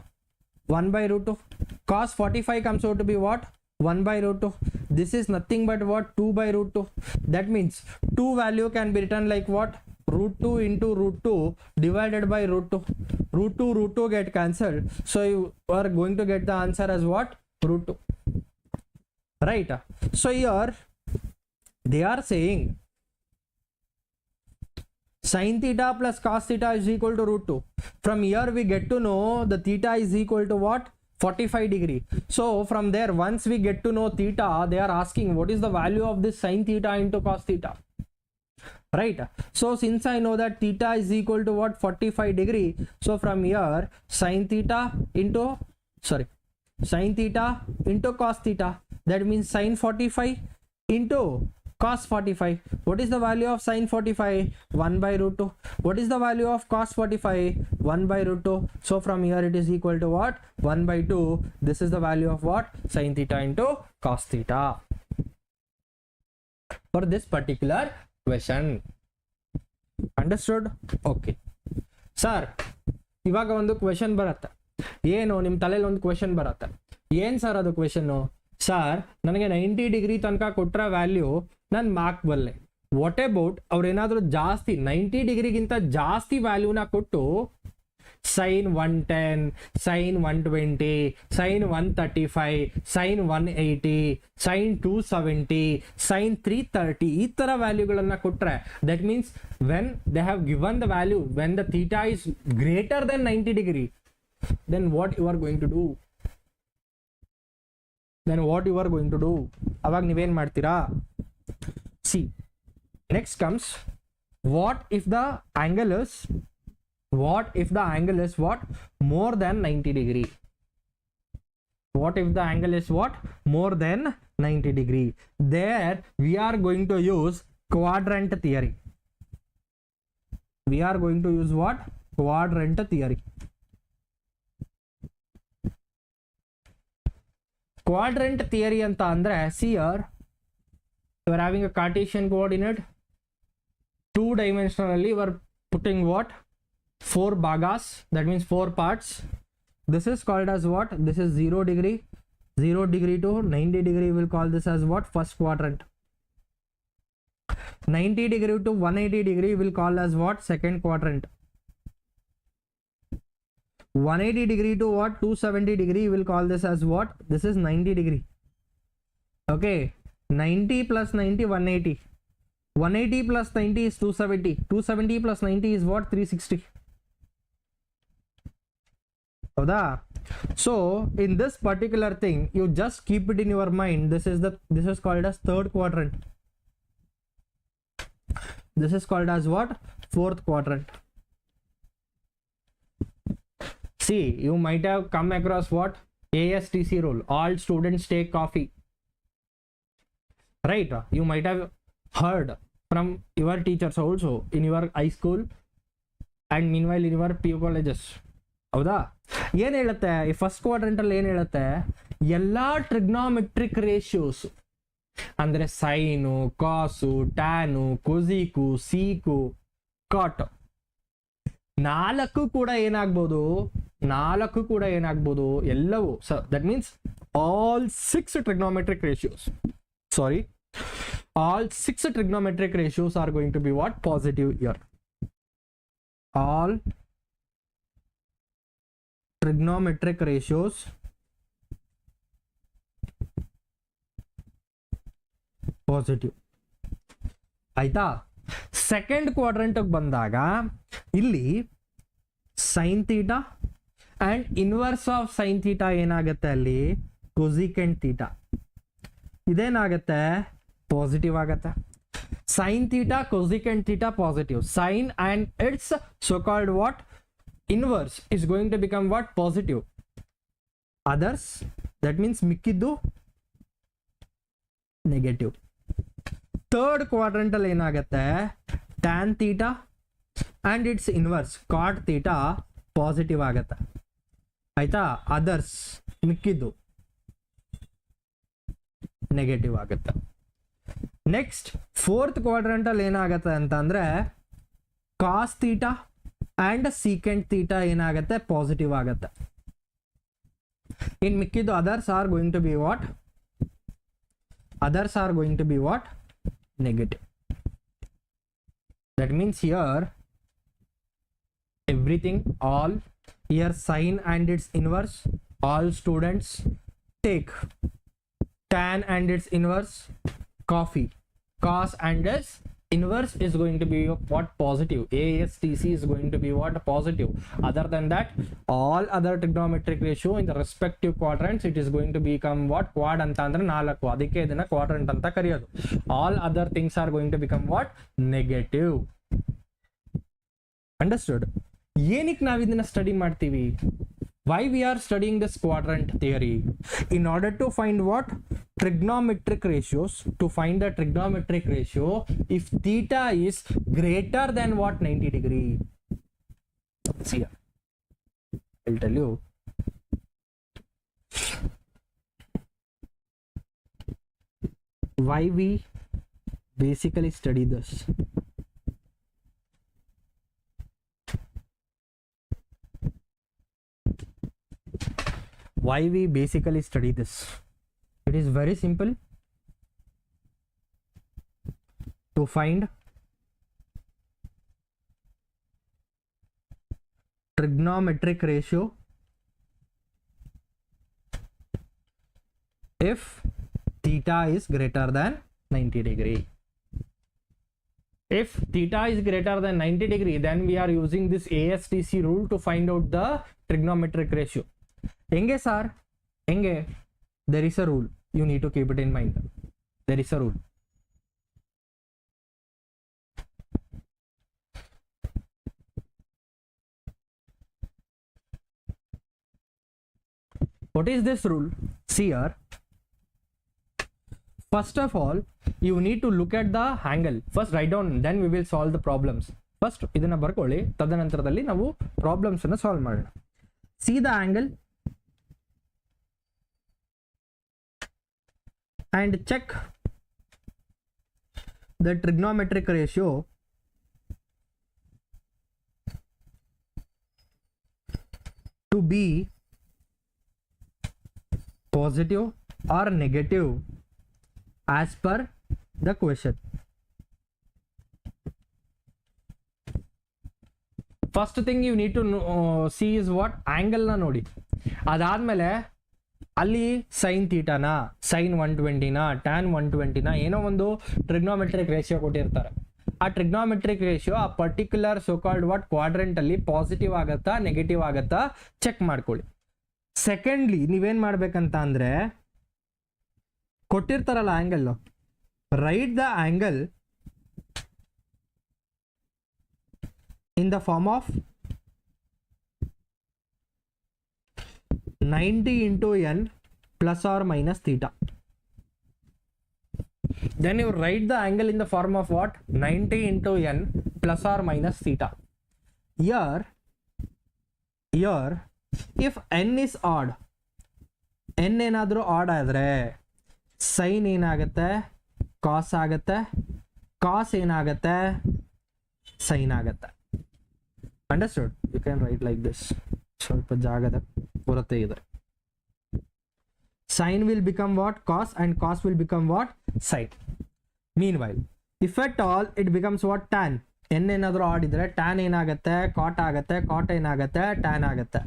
1 by root 2. Cos 45 comes out to be what 1 by root 2. This is nothing but what 2 by root 2. That means 2 value can be written like what root 2 into root 2 divided by root 2. Root 2 get cancelled, so you are going to get the answer as what root 2, right? So here they are saying sin theta plus cos theta is equal to root 2. From here we get to know the theta is equal to what 45 degree. So from there, once we get to know theta, they are asking what is the value of this sin theta into cos theta, right? So since I know that theta is equal to what 45 degree, so from here sin theta into cos theta, that means sin 45 into cos 45. What is the value of sin 45? 1 by root 2. What is the value of cos 45? 1 by root 2. So from here it is equal to what 1 by 2. This is the value of what sin theta into cos theta for this particular question. Understood? Okay sir, ಇವಾಗ ಒಂದು question ಬರುತ್ತೆ. ಏನು ನಿಮ್ಮ ತಲೆಯಲ್ಲಿ ಒಂದು question ಬರುತ್ತೆ. ಏನು sir ಅದು ಕ್ವೆಶ್ಚನ್ನು? ಸರ್ ನನಗೆ 90 ಡಿಗ್ರಿ ತನಕ ಕೊಟ್ಟರೆ ವ್ಯಾಲ್ಯೂ ನಾನು ಮಾರ್ಕ್ ಬಲ್ಲೆ. ವಾಟ್ ಅಬೌಟ್ ಅವ್ರೇನಾದರೂ ಜಾಸ್ತಿ 90 ಡಿಗ್ರಿಗಿಂತ ಜಾಸ್ತಿ ವ್ಯಾಲ್ಯೂನ ಕೊಟ್ಟು sin 110, sin 120, sin 135, sin 180, sin 270, sin 330 ಈ ತರ ವ್ಯಾಲ್ಯೂಗಳನ್ನ ಕೊಟ್ರೆ, that means when they have given the value when the theta is greater than 90 degree, then what you are going to do? ಅವಾಗ ನೀವೇನ್ ಮಾಡ್ತೀರಾ? See, next comes what if the angle is what more than 90 degree? What if the angle is what more than 90 degree? There we are going to use quadrant theory. Quadrant theory. Quadrant theory anta andre, see here you are having a Cartesian coordinate, 2-dimensionally you are putting what 4 bhagas, that means 4 parts. This is called as what? This is 0 degree to 90 degree, will call this as what? First quadrant. 90 degree to 180 degree will call as what? Second quadrant. 180 degree to what? 270 degree will call this as what? This is 90 degree. Okay, 90 plus 90 180, 180 plus 90 is 270, 270 plus 90 is what? 360. So in this particular thing, you just keep it in your mind. This is called as third quadrant. This is called as what? Fourth quadrant. See, you might have come across what? ASTC rule, all students take coffee, right? You might have heard from your teachers also in your high school and meanwhile in your PU colleges. ಹೌದಾ? ಏನು ಹೇಳುತ್ತೆ ಈ first quadrant ಅಲ್ಲಿ? ಏನು ಹೇಳುತ್ತೆ? ಎಲ್ಲಾ trigonometric ratios ಅಂದ್ರೆ sign, ಕಾಸು, ಟ್ಯಾನು, ಕೊಸೀಕು, ಸೀಕು, ಕಾಟ್, 4 ಕೂಡ ಏನಾಗ್ಬೋದು ಎಲ್ಲವೂ. That means all 6 trigonometric ratios are going to be what? Positive here. all trigonometric ratios positive. ಆಯ್ತಾ? ಸೆಕೆಂಡ್ ಕ್ವಾಡ್ರೆಂಟ್ ಬಂದಾಗ ಇಲ್ಲಿ sine theta and inverse of sine theta ಏನಾಗುತ್ತೆ, ಅಲ್ಲಿ ಕೊಸಿಕೆಂಟ್ ಥೀಟಾ ಇದೇನಾಗತ್ತೆ, ಪಾಸಿಟಿವ್ ಆಗತ್ತೆ. Sine theta cosecant theta positive. Sine and its so called what inverse is going to become what, positive. Others, that means ಮಿಕ್ಕಿದ್ದು negative. Third quadrant ಅಲ್ಲಿ ಏನಾಗುತ್ತೆ, tan theta and its inverse cot theta positive ಆಗತ್ತೆ. ಆಯ್ತಾ? Others ಮಿಕ್ಕಿದ್ದು negative ಆಗುತ್ತೆ. Next fourth quadrant ಅಲ್ಲಿ ಏನಾಗತ್ತೆ ಅಂತ ಅಂದ್ರೆ cos theta and secant theta ಏನಾಗತ್ತೆ, ಪಾಸಿಟಿವ್ ಆಗತ್ತೆ. ಇನ್ ಮಿಕ್ಕಿದ್ದು others are going to be what, others are going to be what, negative. That means here everything, all, here sine and its inverse, all students take tan and its inverse, coffee, cos and its inverse is going to be what, positive. ASTC is going to be what, positive. Other than that, all other trigonometric ratio in the respective quadrants, it is going to become what, quad anta andre 4, adike idana quadrant anta kariyodu. All other things are going to become what, negative. Understood? ಏನಕ್ಕೆ ನಾವು ಇದನ್ನ study ಮಾಡ್ತೀವಿ? Why we are studying this quadrant theory? In order to find what, trigonometric ratios. To find the trigonometric ratio if theta is greater than what, 90 degree. See here, I'll tell you. Why we basically study this. Why we basically study this? It is very simple. To find trigonometric ratio if theta is greater than 90 degree. If theta is greater than 90 degree, then we are using this ASTC rule to find out the trigonometric ratio. Enge sir, enge, there is a rule, you need to keep it in mind. There is a rule. What is this rule? See here, first of all you need to look at the angle. First write down, then we will solve the problems. First ಇದನ್ನ ಬರ್ಕೊಳ್ಳಿ, ತದನಂತರದಲ್ಲಿ ನಾವು problems ಅನ್ನು solve ಮಾಡೋಣ. See the angle and check the trigonometric ratio to be positive or negative as per the question. First thing you need to see is what, angle na ನೋಡಿ. ಅದಾದ್ಮೇಲೆ ಅಲ್ಲಿ sine ಥೀಟಾನಾ, ಸೈನ್ 120ನಾ, tan 120ನಾ, ಏನೋ ಒಂದು trigonometric ratio ಕೊಟ್ಟಿರ್ತಾರೆ. ಆ ಟ್ರಿಗ್ನೋಮೆಟ್ರಿಕ್ ರೇಷಿಯೋ ಆ particular so called what quadrant ಅಲ್ಲಿ ಪಾಸಿಟಿವ್ ಆಗತ್ತಾ ನೆಗೆಟಿವ್ ಆಗತ್ತಾ ಚೆಕ್ ಮಾಡ್ಕೊಳ್ಳಿ. ಸೆಕೆಂಡ್ಲಿ ನೀವೇನ್ ಮಾಡ್ಬೇಕಂತ ಅಂದ್ರೆ ಕೊಟ್ಟಿರ್ತಾರಲ್ಲ angle, right the angle in the form of 90 into n plus or minus theta. Then you write the angle in the form of what, 90 into n plus or minus theta. Here if n is odd, n ಏನಾದರೂ add ಆದರೆ sign ಏನಾಗುತ್ತೆ, ಕಾಸ್ ಆಗುತ್ತೆ, ಕಾಸ್ ಏನಾಗುತ್ತೆ, sign ಆಗುತ್ತೆ. Understood? You can write like this. ಸ್ವಲ್ಪ ಜಾಗದ ಕೊರತೆ ಇದೆ. Sine will become what, cos, and cos will become what, sine. Meanwhile, if at all it becomes what, tan. n ಏನಾದರೂ ಆಡ್ ಇದ್ರೆ ಟ್ಯಾನ್ ಏನಾಗುತ್ತೆ, ಕಾಟ್ ಆಗುತ್ತೆ, ಕಾಟ್ ಏನಾಗುತ್ತೆ, ಟ್ಯಾನ್ ಆಗುತ್ತೆ.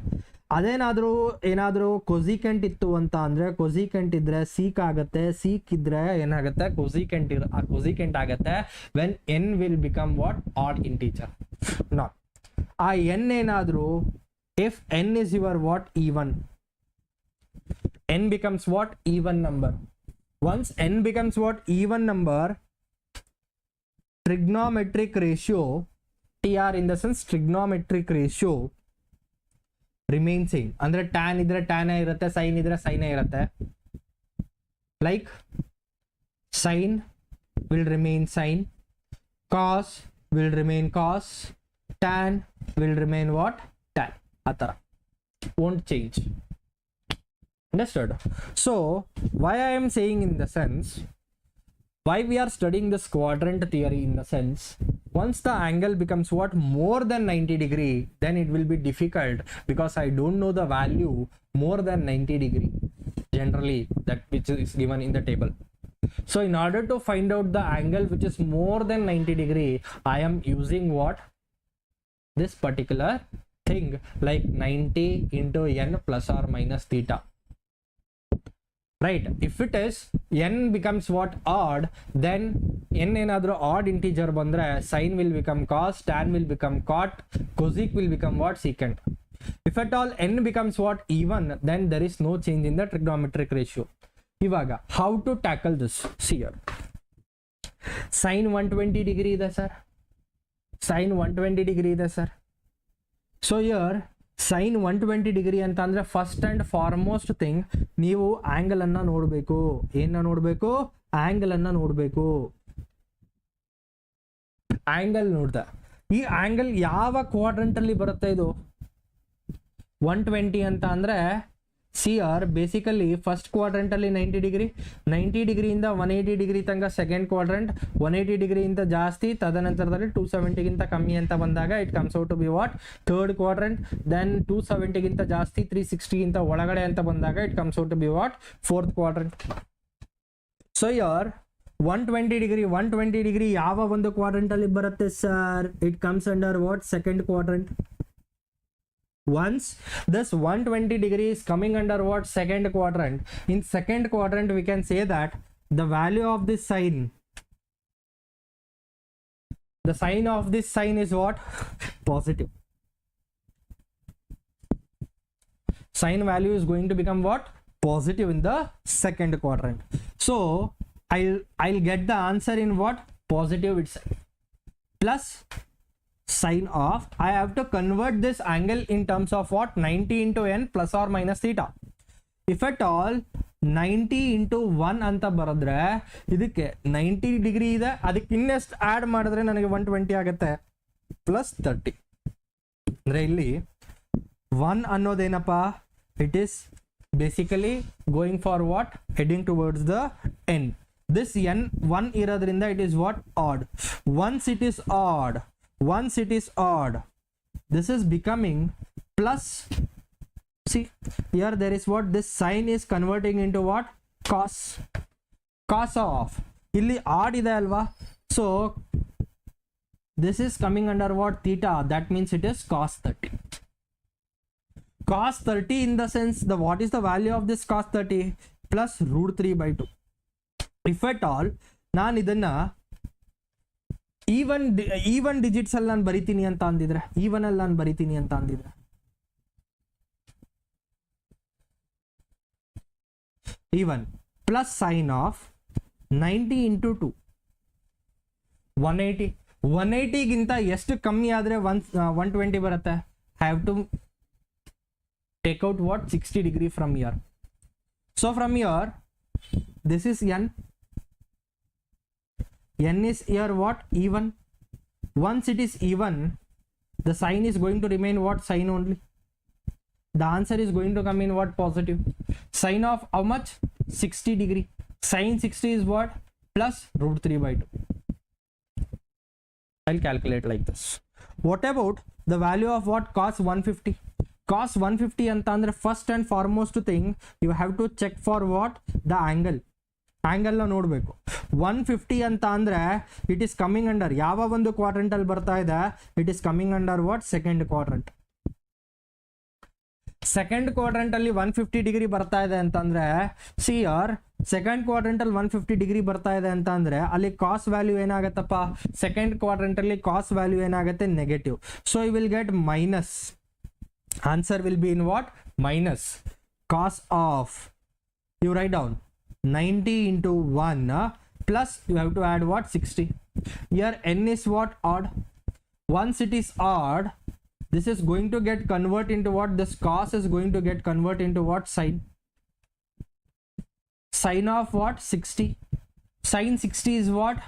ಏನಾದರೂ ಕೊಸಿಕೆಂಟ್ ಇತ್ತು ಅಂತ ಅಂದ್ರೆ, ಕೊಸಿಕೆಂಟ್ ಇದ್ರೆ ಸೀಕ್ ಆಗುತ್ತೆ, ಸೀಕ್ ಇದ್ರೆ ಏನಾಗುತ್ತೆ, ಕೊಸಿಕೆಂಟ್ ಆಗುತ್ತೆ. When n will become what, odd integer. Not ಆ n ಏನಾದರೂ, if n is your what, even, n becomes what, even number. Once n becomes what, even number, trigonometric ratio, tr in the sense trigonometric ratio remains same. ಅಂದ್ರೆ tan ಇದ್ರೆ tan ಇರುತ್ತೆ, sin ಇದ್ರೆ sin ಇರುತ್ತೆ. Like sin will remain sin, cos will remain cos, tan will remain what, tan. ಆತರ won't change. Understood? So why I am saying, in the sense, why we are studying this quadrant theory, in the sense, once the angle becomes what, more than 90 degree, then it will be difficult, because I don't know the value more than 90 degree generally, that which is given in the table. So in order to find out the angle which is more than 90 degree, I am using what, this particular thing, like 90 into n plus or minus theta. Right? If it is n becomes what, odd, then n ಏನಾದರೂ odd integer ಬಂದ್ರೆ sin will become cos, tan will become cot, cosec will become what, secant. If at all n becomes what, even, then there is no change in the trigonometric ratio. ಇವಾಗ how to tackle this? See here, sin 120 degree ಇದೆ sir, sin 120 degree ಇದೆ sir. So here sin 120 degree ಅಂತ ಅಂದ್ರೆ first and foremost thing, ನೀವು angle ಅನ್ನ ನೋಡಬೇಕು. ಏನ ನೋಡಬೇಕು? ಆಂಗಲ್ ಅನ್ನ ನೋಡಬೇಕು. ಆಂಗಲ್ ನೋಡ್ದ, ಈ ಆಂಗಲ್ ಯಾವ ಕ್ವಾಡ್ರಂಟ್ ಅಲ್ಲಿ ಬರುತ್ತೆ? ಇದು 120 ಅಂತ ಅಂದ್ರೆ CR ಬೇಸಿಕಲಿ ಫಸ್ಟ್ ಕ್ವಾಡ್ರಂಟ್ ಅಲ್ಲಿ 90 ಡಿಗ್ರಿ, 90 ಡಿಗ್ರಿಯಿಂದ 180 ಡಿಗ್ರಿ ತನಕ ಸೆಕೆಂಡ್ ಕ್ವಾಡ್ರಂಟ್, 180 ಡಿಗ್ರಿಯಿಂದ ಜಾಸ್ತಿ, ತದನಂತರದಲ್ಲಿ 270 ಗಿಂತ ಕಮ್ಮಿ ಅಂತ ಬಂದಾಗ it comes out to be what, third quadrant. Then 270 ಗಿಂತ ಜಾಸ್ತಿ, 360 ಗಿಂತ ಒಳಗಡೆ ಅಂತ ಬಂದಾಗ it comes out to be what, fourth quadrant. So here 120 degree ಯಾವ ಒಂದು ಕ್ವಾಡ್ರಂಟ್ ಅಲ್ಲಿ ಬರುತ್ತೆ sir? It comes under what, second quadrant. Once this 120 degree is coming under what, second quadrant, in second quadrant we can say that the value of this sign, the sign of this sign is what, positive. Sign value is going to become what, positive in the second quadrant. So I'll get the answer in what, positive itself, plus sin of, I have to convert this angle in terms of what, 90 into n plus or minus theta. If at all 90 into 1 ಅಂತ ಬರೆದ್ರೆ ಇದಕ್ಕೆ 90 degree ಇದೆ, ಅದಕ್ಕೆ ಇನ್ನೆಷ್ಟು add ಮಾಡಿದ್ರೆ ನನಗೆ 120 ಆಗುತ್ತೆ, plus 30. ಅಂದ್ರೆ ಇಲ್ಲಿ 1 ಅನ್ನೋದೇನಪ್ಪ, it is basically going for what, heading towards the n. This n 1 ಇರೋದ್ರಿಂದ it is what, odd. Once it is odd, this is becoming plus. See here, there is what, this sign is converting into what, cos of, illi odd ide alva, so this is coming under what, theta. That means it is cos 30. Cos 30 in the sense, the what is the value of this cos 30? Plus root 3 by 2. If at all ನಾನು ಇದನ್ನ even digits ಅಲ್ಲಿ ನಾನು ಬರಿತೀನಿ ಅಂತ ಅಂದಿದ್ರೆ, even ಅಲ್ಲಿ ನಾನು ಬರಿತೀನಿ ಅಂತ ಅಂದಿದ್ರೆ, even plus sine of 90 into 2 180. 180 ಗಿಂತ ಎಷ್ಟು ಕಮ್ಮಿ ಆದ್ರೆ 120 ಬರುತ್ತೆ? I have to take out what, 60 degree from here. So from here this is n is here what, even. Once it is even, the sign is going to remain what, sign only. The answer is going to come in what, positive. Sin of how much, 60 degree. Sin 60 is what, plus root 3 by 2. I'll calculate like this. What about the value of what, cos 150? Cos 150 anta andre first and foremost thing, you have to check for what, the angle. ಆ್ಯಂಗಲ್ನ ನೋಡಬೇಕು. 150 ಅಂತ ಅಂದರೆ it is coming under ಯಾವ ಒಂದು ಕ್ವಾಡ್ರೆಂಟಲ್ಲಿ ಬರ್ತಾ ಇದೆ, it is coming under what, second quadrant. Second ಕ್ವಾಡ್ರೆಂಟಲ್ಲಿ 150 degree ಬರ್ತಾ ಇದೆ ಅಂತಂದರೆ, ಸಿ ಆರ್ ಸೆಕೆಂಡ್ ಕ್ವಾಡ್ರೆಂಟಲ್ಲಿ 150 ಡಿಗ್ರಿ ಬರ್ತಾ ಇದೆ ಅಂತ ಅಂದರೆ ಅಲ್ಲಿ ಕಾಸ್ ವ್ಯಾಲ್ಯೂ ಏನಾಗತ್ತಪ್ಪ, ಸೆಕೆಂಡ್ ಕ್ವಾಡ್ರೆಂಟಲ್ಲಿ ಕಾಸ್ ವ್ಯಾಲ್ಯೂ ಏನಾಗುತ್ತೆ, negative. So you will get minus, answer will be in what, minus cos of, you write down 90 into 1 plus you have to add what, 60. Here n is what, odd. Once it is odd, this is going to get convert into what, this cos is going to get convert into what, sine. Sine of what, 60. Sine 60 is what,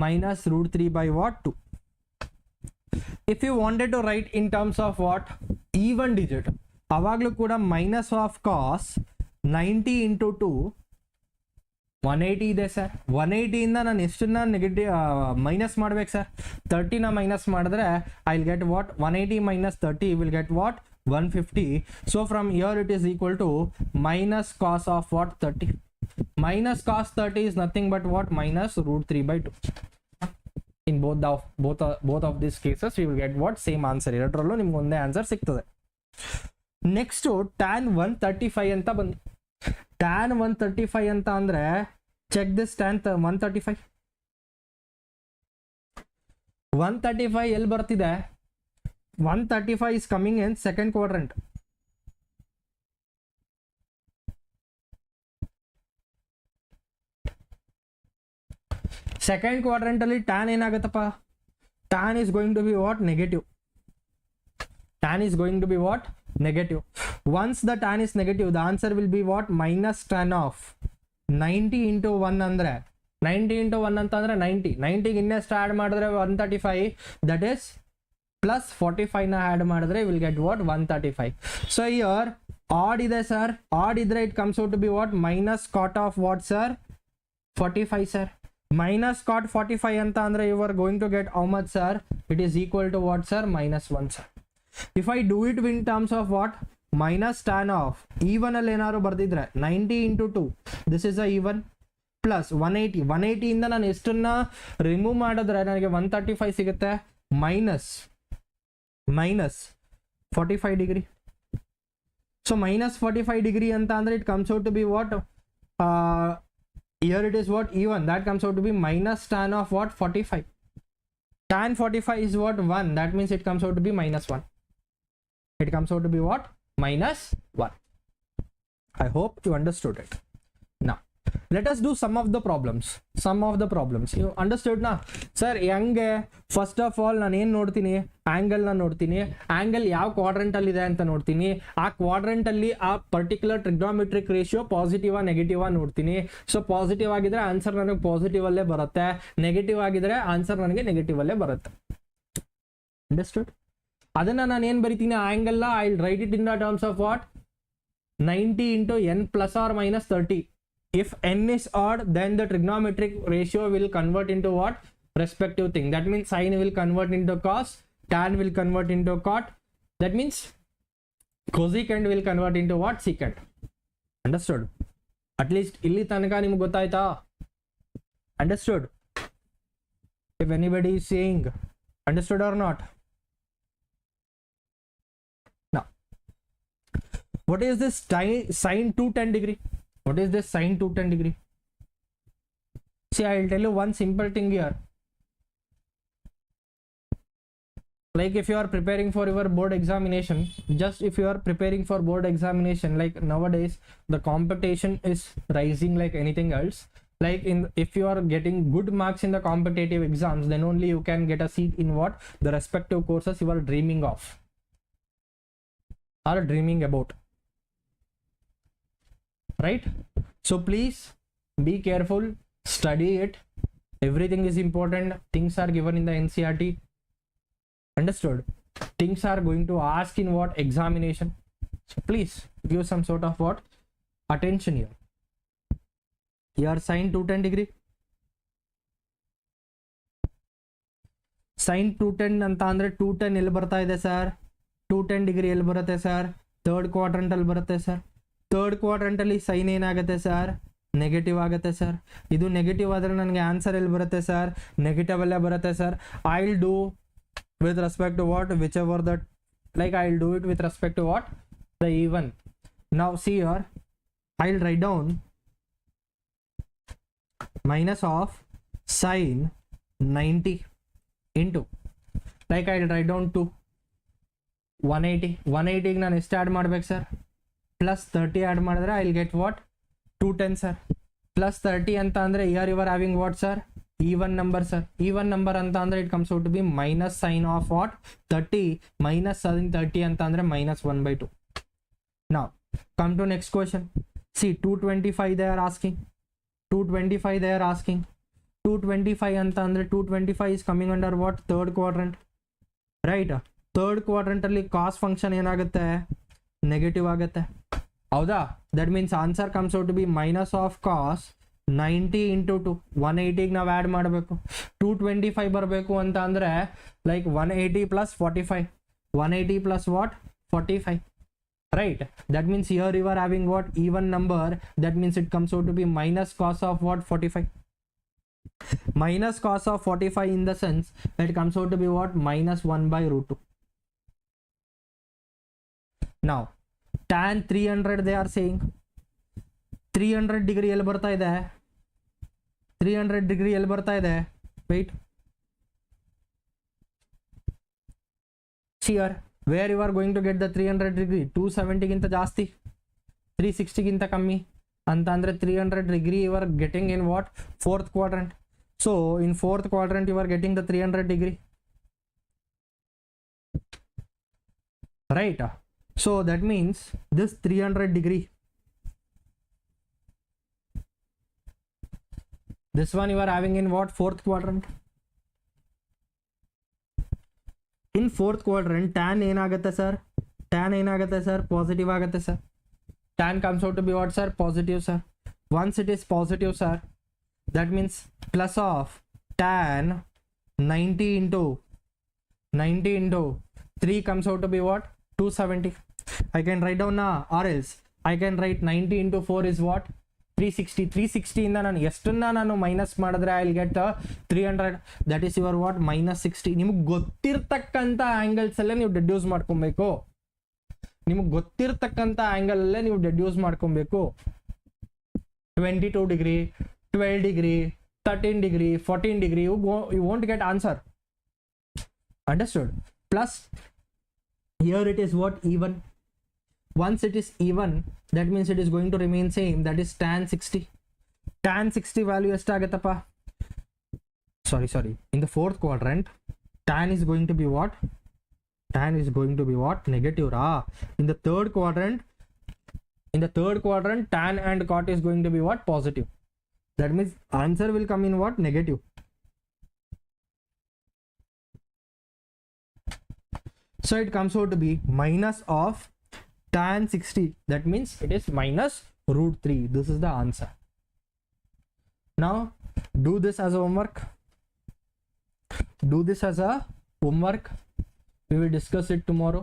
minus root 3 by what, 2. If you wanted to write in terms of what, even digit, avaglu kuda minus of cos 90 into 2 180 ಇದೆ sir. 180 ಇಂದ ನಾನು ಎಷ್ಟನ್ನ negative minus ಮಾಡ್ಬೇಕು sir, 30ನ minus ಮಾಡಿದ್ರೆ I will get what, 180 minus 30 will get what, 150. So from here it is equal to minus cos of what, 30. Minus cos 30 is nothing but what, minus root 3 by 2. In both of these cases we will get what, same answer. ಎರಡರಲ್ಲೂ ನಿಮ್ಗೆ ಒಂದೇ answer ಸಿಗ್ತದೆ. Next tan 135 ಅಂತ ಬಂದು, tan 135 ಅಂತ ಅಂದರೆ check this, tan 135 ಎಲ್ಲಿ ಬರ್ತಿದೆ, 135 is coming in second quadrant. Second quadrant ಅಲ್ಲಿ tan ಏನಾಗುತ್ತಪ್ಪ, tan is going to be what, negative. Tan is going to be what, negative. Once the tan is negative, the answer will be what, minus tan of 90 into 1 ಅಂದ್ರೆ 90 into 1 ಅಂತ ಅಂದ್ರೆ 90 ಇನ್ನೆಷ್ಟು add ಮಾಡಿದ್ರೆ 135, that is plus 45ನ add ಮಾಡಿದ್ರೆ will get what, 135. So here odd ಇದೆ sir, odd ಇದ್ರೆ it comes out to be what, minus cot of what sir, 45 sir. Minus cot 45 ಅಂತ ಅಂದ್ರೆ you are going to get how much sir, it is equal to what sir, -1 sir. If I do it in terms of what, minus tan of even ಅಲ್ಲಿ ಏನಾದ್ರು ಬರ್ದಿದ್ರೆ 90 into 2, this is a even, plus 180 ಇಂದ ನಾನು ಎಷ್ಟನ್ನ remove ಮಾಡಿದ್ರೆ ನನಗೆ 135 ಸಿಗುತ್ತೆ, minus 45 degree. So minus 45 degree ಅಂತ ಅಂದ್ರೆ it comes out to be what, here it is what, even, that comes out to be minus tan of what, 45. Tan 45 is what, 1, that means it comes out to be -1. It comes out to be what, -1. I hope you understood it. Now let us do some of the problems. You understood na sir, ಹೆಂಗೆ, first of all ನಾನು ಏನು ನೋಡ್ತೀನಿ, ಆ್ಯಂಗಲ್ನ ನೋಡ್ತೀನಿ, angle ಯಾವ quadrant ಅಲ್ಲಿ ಇದೆ ಅಂತ ನೋಡ್ತೀನಿ, ಆ ಕ್ವಾಡ್ರೆಂಟ್ ಅಲ್ಲಿ ಆ particular trigonometric ratio positive negative ನೋಡ್ತೀನಿ. ಸೊ ಪಾಸಿಟಿವ್ ಆಗಿದ್ರೆ ಆನ್ಸರ್ ನನಗೆ ಪಾಸಿಟಿವ್ ಅಲ್ಲೇ ಬರುತ್ತೆ, ನೆಗೆಟಿವ್ ಆಗಿದ್ರೆ ಆನ್ಸರ್ ನನಗೆ ನೆಗೆಟಿವ್ ಅಲ್ಲೇ ಬರುತ್ತೆ. ಅಂಡರ್ಸ್ಟುಡ್? ಅದನ್ನ ನಾನು ಏನು ಬರಿತೀನಿ, ಆ್ಯಂಗಲ್ನ I will write it in the terms of what, 90 into n plus or minus 30. If n is odd, then the trigonometric ratio will convert into what, respective thing. That means sine will convert into cos, tan will convert into cot, that means cosecant will convert into what, secant. Understood? At least illi tanaka nimage gottaita? Understood? If anybody is saying understood or not. Now what is this sine 210 degree? What is this sine 210 degree? See, I will tell you one simple thing here. Like if you are preparing for your board examination, if you are preparing for board examination, like nowadays the competition is rising like anything else. Like if you are getting good marks in the competitive exams, then only you can get a seat in what, the respective courses you are dreaming of or dreaming about. Right? So please be careful, study it, everything is important, things are given in the NCERT. Understood? Things are going to ask in what, examination. So please give some sort of what, attention here. Here sine 210 degree, sine 210 ಅಂತ ಅಂದ್ರೆ 210 ಎಲ್ಲಿ ಬರ್ತಾ ಇದೆ sir, 210 degree ಎಲ್ಲಿ ಬರುತ್ತೆ sir, third quadrant ಅಲ್ಲಿ ಬರುತ್ತೆ sir. Third quadrant ಅಲ್ಲಿ ಸೈನ್ ಏನಾಗುತ್ತೆ ಸರ್, ನೆಗೆಟಿವ್ ಆಗುತ್ತೆ ಸರ್. ಇದು ನೆಗೆಟಿವ್ ಆದರೆ ನನಗೆ ಆನ್ಸರ್ ಎಲ್ಲಿ ಬರುತ್ತೆ ಸರ್? ನೆಗೆಟಿವ್ ಅಲ್ಲೇ ಬರುತ್ತೆ sir. I will do with respect to what? Whichever that, like I will do it with respect to what? The even. Now see here, I will write down minus of sin 90 into, like I will write down to 180. 180 ನಾನು ಎಷ್ಟು add ಮಾಡ್ಬೇಕು sir? Plus 30 add ಮಾಡಿದ್ರೆ I will get what? 210 sir. Plus 30 ಅಂತ ಅಂದರೆ here you are having what sir? even number sir. even number anta andre it comes out to be minus sign of what? 30 minus sin 30 anta andre minus 1/2. Now come to next question. See 225 they are asking. 225 they are asking. 225 anta andre 225 is coming under what? Third quadrant, right? Third quadrant alli cos function ಏನಾಗುತ್ತೆ? Negative ಆಗುತ್ತೆ, ಹೌದಾ? that means answer comes out to be minus of cos 90 into 2. 180 ನಾವು add ಮಾಡಬೇಕು. 225 ಬರಬೇಕು ಅಂತ ಅಂದರೆ like 180 plus 45. 180 plus what? 45, right? that means here you are having what? even number. that means it comes out to be minus cos of what? 45. minus cos of 45 in the sense that it comes out to be what? minus 1/√2. now tan 300 they are saying. 300 degree ಎಲ್ಲಿ ಬರ್ತಾ ಇದೆ? 300 degree ಎಲ್ಲಿ ಬರ್ತಾ ಇದೆ? Wait, here where you are going to get the 300 degree? 270 ಗಿಂತ ಜಾಸ್ತಿ, 360 ಗಿಂತ ಕಮ್ಮಿ ಅಂತ ಅಂದರೆ 300 degree you are getting in what? Fourth quadrant. So in fourth quadrant you are getting the 300 degree, right? So that means this 300 degree, this one you are having in what? Fourth quadrant. in fourth quadrant tan ಏನಾಗುತ್ತೆ sir? tan ಏನಾಗುತ್ತೆ sir? Positive ಆಗುತ್ತೆ sir. tan comes out to be what sir? Positive sir. once it is positive sir, that means plus of tan 90 into 3 comes out to be what? 270. I can write down now, or else I can write 90 into 4 is what? 360. 360 ಇಂದ ನಾನು ಎಷ್ಟನ್ನ ನಾನು minus ಮಾಡಿದ್ರೆ I will get 300. That is your what? minus 60. ನಿಮಗೆ ಗೊತ್ತಿರ್ತಕ್ಕಂಥ angles ಅಲ್ಲೇ ನೀವು deduce ಮಾಡ್ಕೊಬೇಕು. ನಿಮಗೆ ಗೊತ್ತಿರ್ತಕ್ಕಂಥ angle ಅಲ್ಲೇ ನೀವು ಡೆಡ್ಯೂಸ್ ಮಾಡ್ಕೊಬೇಕು. 22 degree, 12 degree, 13 degree, 14 degree, you won't get answer. Understood? Plus here it is what? even. once it is even, that means it is going to remain same, that is tan 60. tan 60 value ಎಷ್ಟಾಗುತ್ತಪ್ಪ? sorry in the fourth quadrant tan is going to be what? tan is going to be what? negative ra. in the third quadrant tan and cot is going to be what? positive. that means answer will come in what? negative. so it comes out to be minus of tan 60. that means it is minus √3. this is the answer. now do this as a homework. We will discuss it tomorrow.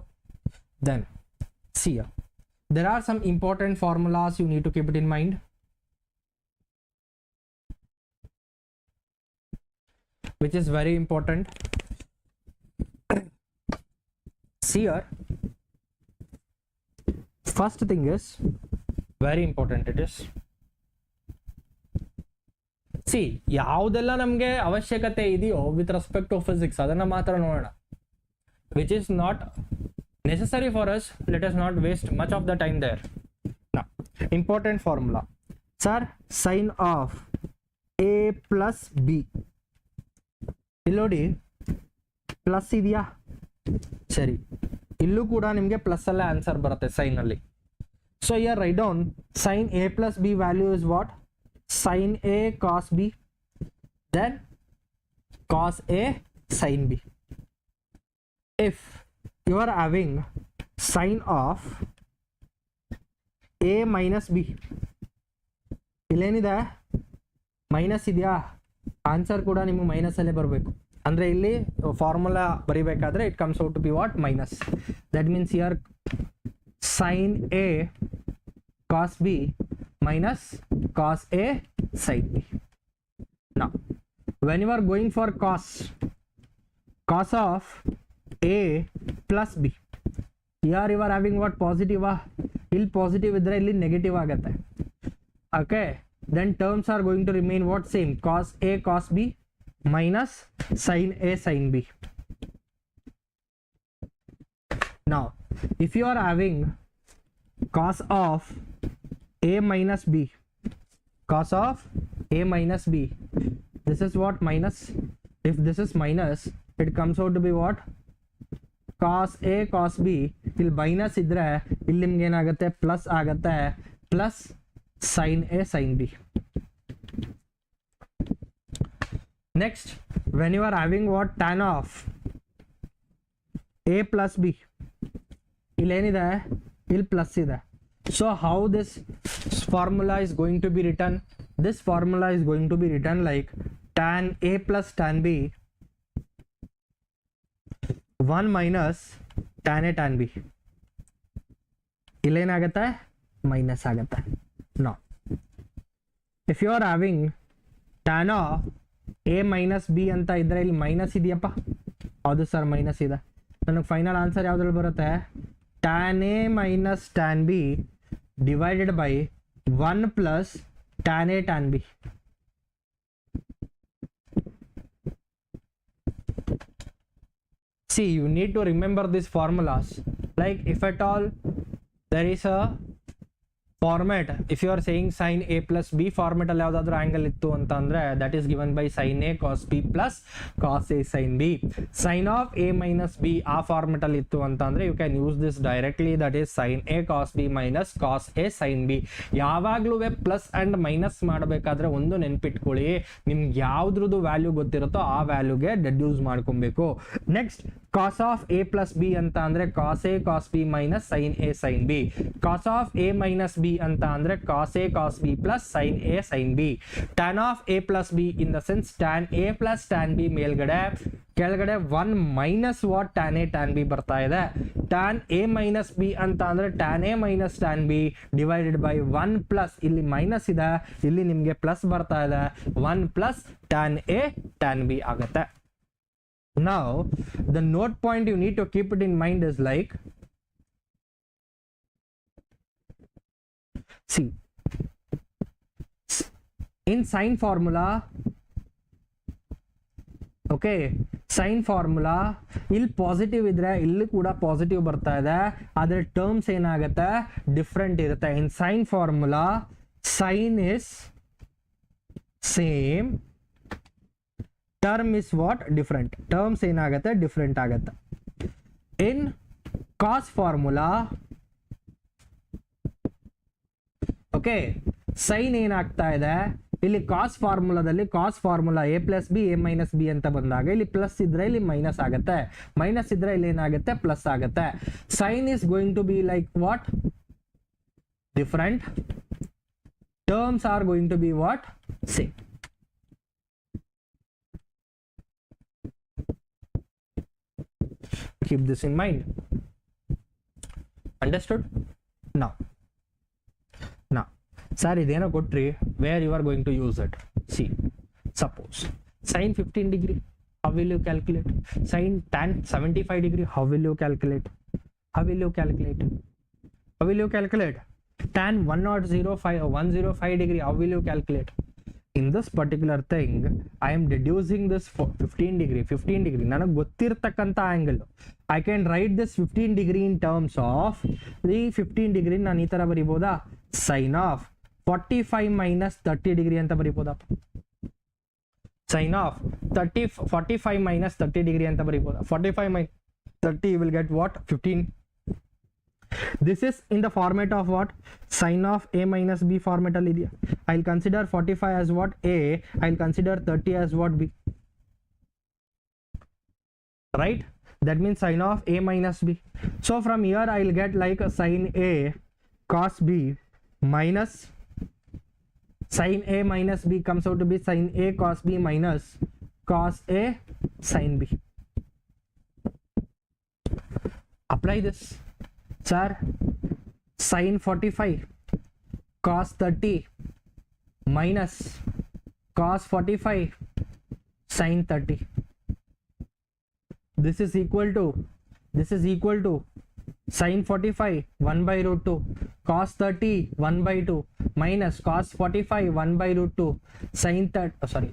then see here, there are some important formulas you need to keep it in mind. which is very important. see here, first thing is very important. it is, see ಯಾವುದೆಲ್ಲ ನಮಗೆ ಅವಶ್ಯಕತೆ ಇದೆಯೋ with respect to physics ಅದನ್ನ ಮಾತ್ರ ನೋಡೋಣ. which is not necessary for us, let us not waste much of the time there. now important formula sir, sin of a plus b. ಇಲ್ಲಿ ನೋಡಿ plus ಇದೆಯಾ? ಸರಿ, ಇಲ್ಲೂ ಕೂಡ ನಿಮಗೆ ಪ್ಲಸ್ ಅಲ್ಲೇ ಆನ್ಸರ್ ಬರುತ್ತೆ ಸೈನ್ ಅಲ್ಲಿ. So here write down sin a plus b value is what? sin a cos b, then cos a sin b. if you are having sin of a minus b, ಇಲ್ಲೇನಿದೆ? Minus ಇದೆಯಾ? Answer ಕೂಡ ನಿಮಗೆ minus ಅಲ್ಲೇ ಬರಬೇಕು. ಅಂದ್ರೆ ಇಲ್ಲಿ formula ಬರಿಬೇಕಾದ್ರೆ it comes out to be what? Minus. That means here sin a cos b minus cos A sin B. Now when you are going for cos of A plus B, here you are having what? Positive. Ill positive idre illi negative agate. Okay, then terms are going to remain what? Same. Cos A cos B minus sin A sin B. Now if you are having cos of A minus B, cos of A minus B, this is what? Minus. If this is minus, it comes out to be what? Cos A cos B. Till minus idre illi nimge enagutte plus agutte, plus sin A sin B. Next, when you are having what? Tan of A plus B, ಇಲ್ಲಿ ಏನಿದೆ? ಇಲ್ಲಿ plus ಇದೆ. So how this formula is going to be written? This formula is going to be written like tan A plus tan B 1 minus tan A tan B. ಇಲ್ಲಿ ಏನಾಗುತ್ತೆ? Minus ಆಗುತ್ತೆ. Now if you are having tan of A minus B ಅಂತ ಇದ್ರೆ ಇಲ್ಲಿ minus ಇದೆಯಪ್ಪ. ಹೌದು sir, minus ಇದೆ. ನನಗೆ ಫೈನಲ್ ಆನ್ಸರ್ ಯಾವ್ದ್ರಲ್ಲಿ ಬರುತ್ತೆ? tan A minus tan B divided by 1 plus tan A tan B. See, you need to remember these formulas. Like if at all there is a format, if you are saying sin A plus B format ಅಲ್ಲಿ ಯಾವುದಾದ್ರೂ angle ಇತ್ತು ಅಂತ ಅಂದ್ರೆ that is given by sin A cos B plus cos A sin B. sin of A minus B ಆ format ಅಲ್ಲಿ ಇತ್ತು ಅಂತ ಅಂದ್ರೆ you can use this directly, that is sin A cos B minus cos A sin B. ಯಾವಾಗ್ಲೂ plus and minus ಮಾಡಬೇಕಾದ್ರೆ ಒಂದು ನೆನ್ಪಿಟ್ಕೊಳ್ಳಿ, ನಿಮ್ಗೆ ಯಾವ್ದ್ರದ್ದು ವ್ಯಾಲ್ಯೂ ಗೊತ್ತಿರುತ್ತೋ ಆ ವ್ಯಾಲ್ಯೂಗೆ ಡೆಡ್ಯೂಸ್ ಮಾಡ್ಕೊಬೇಕು. Next cos of A plus B ಅಂತ ಅಂದ್ರೆ cos A cos B minus sin A sin B. cos of A minus B ಅಂತ ಅಂದ್ರೆ cos A cos B plus sin A sin B. tan of A plus B in the sense tan A plus tan B ಮೇಲ್ಗಡೆ, ಕೆಳಗಡೆ 1 minus what? tan A tan B ಬರ್ತಾ ಇದೆ. tan A minus B ಅಂತ ಅಂದ್ರೆ tan A minus tan B divided by 1 plus, ಇಲ್ಲಿ minus ಇದೆ, ಇಲ್ಲಿ ನಿಮ್ಗೆ ಪ್ಲಸ್ ಬರ್ತಾ ಇದೆ, 1 plus tan A tan B ಆಗುತ್ತೆ. Now the note point you need to keep it in mind is like, see, in sine formula, okay, sine formula ಇಲ್ಲಿ positive ಇದ್ರೆ ಇಲ್ಲಿ ಕೂಡ ಪಾಸಿಟಿವ್ ಬರ್ತಾ ಇದೆ, ಆದ್ರೆ ಟರ್ಮ್ಸ್ ಏನಾಗುತ್ತೆ? ಡಿಫ್ರೆಂಟ್ ಇರುತ್ತೆ. In sine formula sine is same, term is what? Different. terms ಏನಾಗುತ್ತೆ? ಡಿಫ್ರೆಂಟ್ ಆಗುತ್ತೆ. in cos formula, okay, sine ಏನಾಗ್ತಾ ಇದೆ? ಇಲ್ಲಿ ಕಾಸ್ ಫಾರ್ಮುಲಾದಲ್ಲಿ cos formula A plus B A minus B ಅಂತ ಬಂದಾಗ ಇಲ್ಲಿ ಪ್ಲಸ್ ಇದ್ರೆ ಇಲ್ಲಿ ಮೈನಸ್ ಆಗುತ್ತೆ, ಮೈನಸ್ ಇದ್ರೆ ಇಲ್ಲಿ ಏನಾಗುತ್ತೆ? ಪ್ಲಸ್ ಆಗುತ್ತೆ. Sine is going to be like what? Different. Terms are going to be what? Same. Keep this in mind. Understood? Now sir, ಇದೇನೋ ಕೊಟ್ರಿ, where you are going to use it? See, suppose sin 15 degree, how will you calculate? Sin tan 75 degree, how will you calculate? How will you calculate? How will you calculate? Tan 105 degree, how will you calculate? In this particular thing, I am deducing this for 15 degree. ನನಗೆ ಗೊತ್ತಿರ್ತಕ್ಕಂಥ angle. I can write this 15 degree in terms of the 15 degree ನಾನು ಈ ತರ ಬರಿಬೋದಾ? sin of 45 minus 30 degree ಅಂತ ಬರಿಬೋದಾ? sin of 45 minus 30 degree ಅಂತ ಬರಿಬೋದಾ? 45 minus 30 you will get what? 15. This is in the format of what? Sin of A minus B format ಅಲ್ಲಿ ಇದೆಯಾ? I'll consider 45 as what? A. I'll consider 30 as what? B. Right? That means sin of A minus B. So from here I'll get like a sin A cos B minus sin A minus B comes out to be sin A cos B minus cos A sin B. Apply this. Sir, sin 45 cos 30 minus cos 45 sin 30. This is equal to sin 45 1 by root 2 cos 30 1 by 2 minus cos 45 1 by root 2 sin 30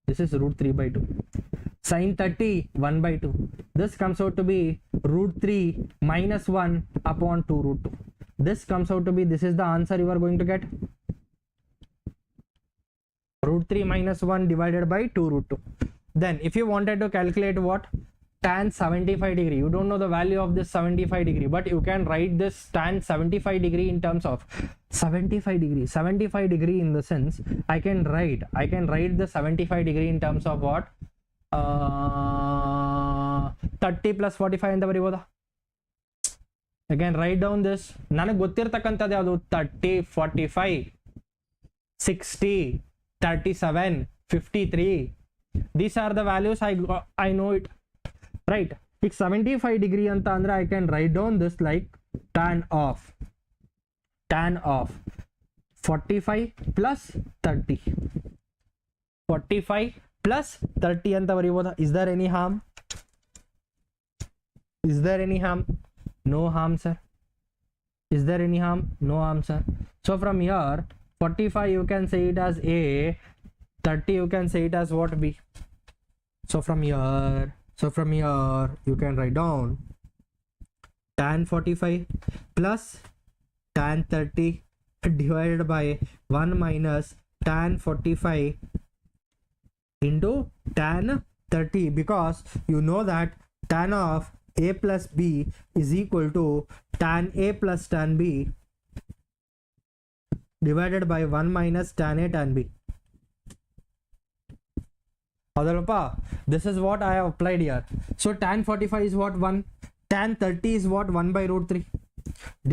this is root 3 by 2 sin 30 1 by 2. This comes out to be root 3 minus 1 upon 2 root 2. This comes out to be, this is the answer you are going to get, root 3 minus 1 divided by 2 root 2. Then if you wanted to calculate what, tan 75 degree, you don't know the value of this 75 degree, but you can write this tan 75 degree in terms of 75 degree in the sense I can write the 75 degree in terms of what, 30 plus 45 ಅಂತ ಬರೀಬೋದಾ? I can write down this, ನನಗೆ ಗೊತ್ತಿರತಕ್ಕಂಥದ್ದು ಯಾವುದು, 30 45 60 37 53, these are the values I know it, right? ಈಗ 75 degree ಅಂತ ಅಂದ್ರೆ I can write down this like tan of 45 plus 30 45 plus 30 ಅಂತ ಬರೀಬೋದಾ? Is there any harm? No harm, sir. Is there any harm? No harm, sir. So from here 45 you can say it as A, 30 you can say it as what, B. So from here you can write down tan 45 plus tan 30 divided by 1 minus tan 45 into tan 30, because you know that tan of A plus B is equal to tan A plus tan B divided by 1 minus tan A tan B. This is what I have applied here. So tan 45 is what, 1, tan 30 is what, 1 by root 3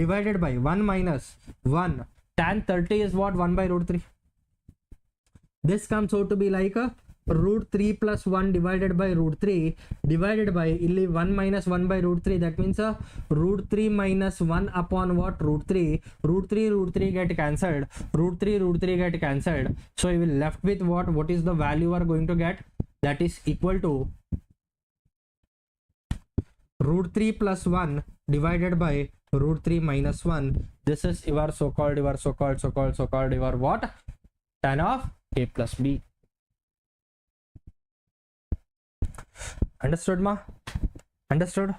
divided by 1 minus 1, tan 30 is what, 1 by root 3. This comes out to be like a root 3 plus 1 divided by root 3 divided by illi 1 minus 1 by root 3, that means root 3 minus 1 upon what, root 3 get cancelled, root 3 get cancelled, so you will left with what is the value you are going to get, that is equal to root 3 plus 1 divided by root 3 minus 1. This is your so-called your what, tan of A plus B. Understood, ma? Understood?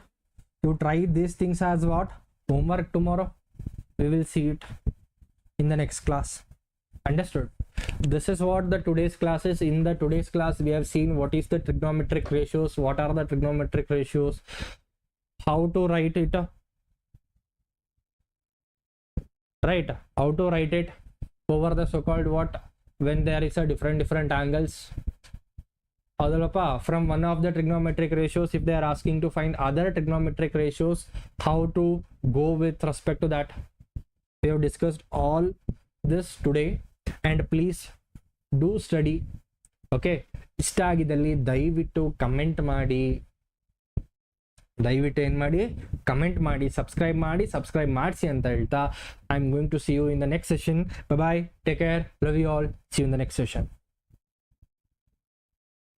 You try these things as what, homework tomorrow. We will see it in the next class. Understood? This is what the today's class is. In the today's class we have seen what is the trigonometric ratios, what are the trigonometric ratios, how to write it, right, how to write it over the so-called what, when there is a different angles. From one of the trigonometric ratios, if they are asking to find other trigonometric ratios, how to go with respect to that. We have discussed all this today, and please do study. Okay, ಇಷ್ಟ ಆಗಿದ್ದಲ್ಲಿ ದಯವಿಟ್ಟು comment ಮಾಡಿ, comment ಮಾಡಿ, subscribe ಮಾಡಿಸಿ ಅಂತ ಹೇಳ್ತಾ, I am going to see you in the next session. Bye bye, take care, love you all, see you in the next session.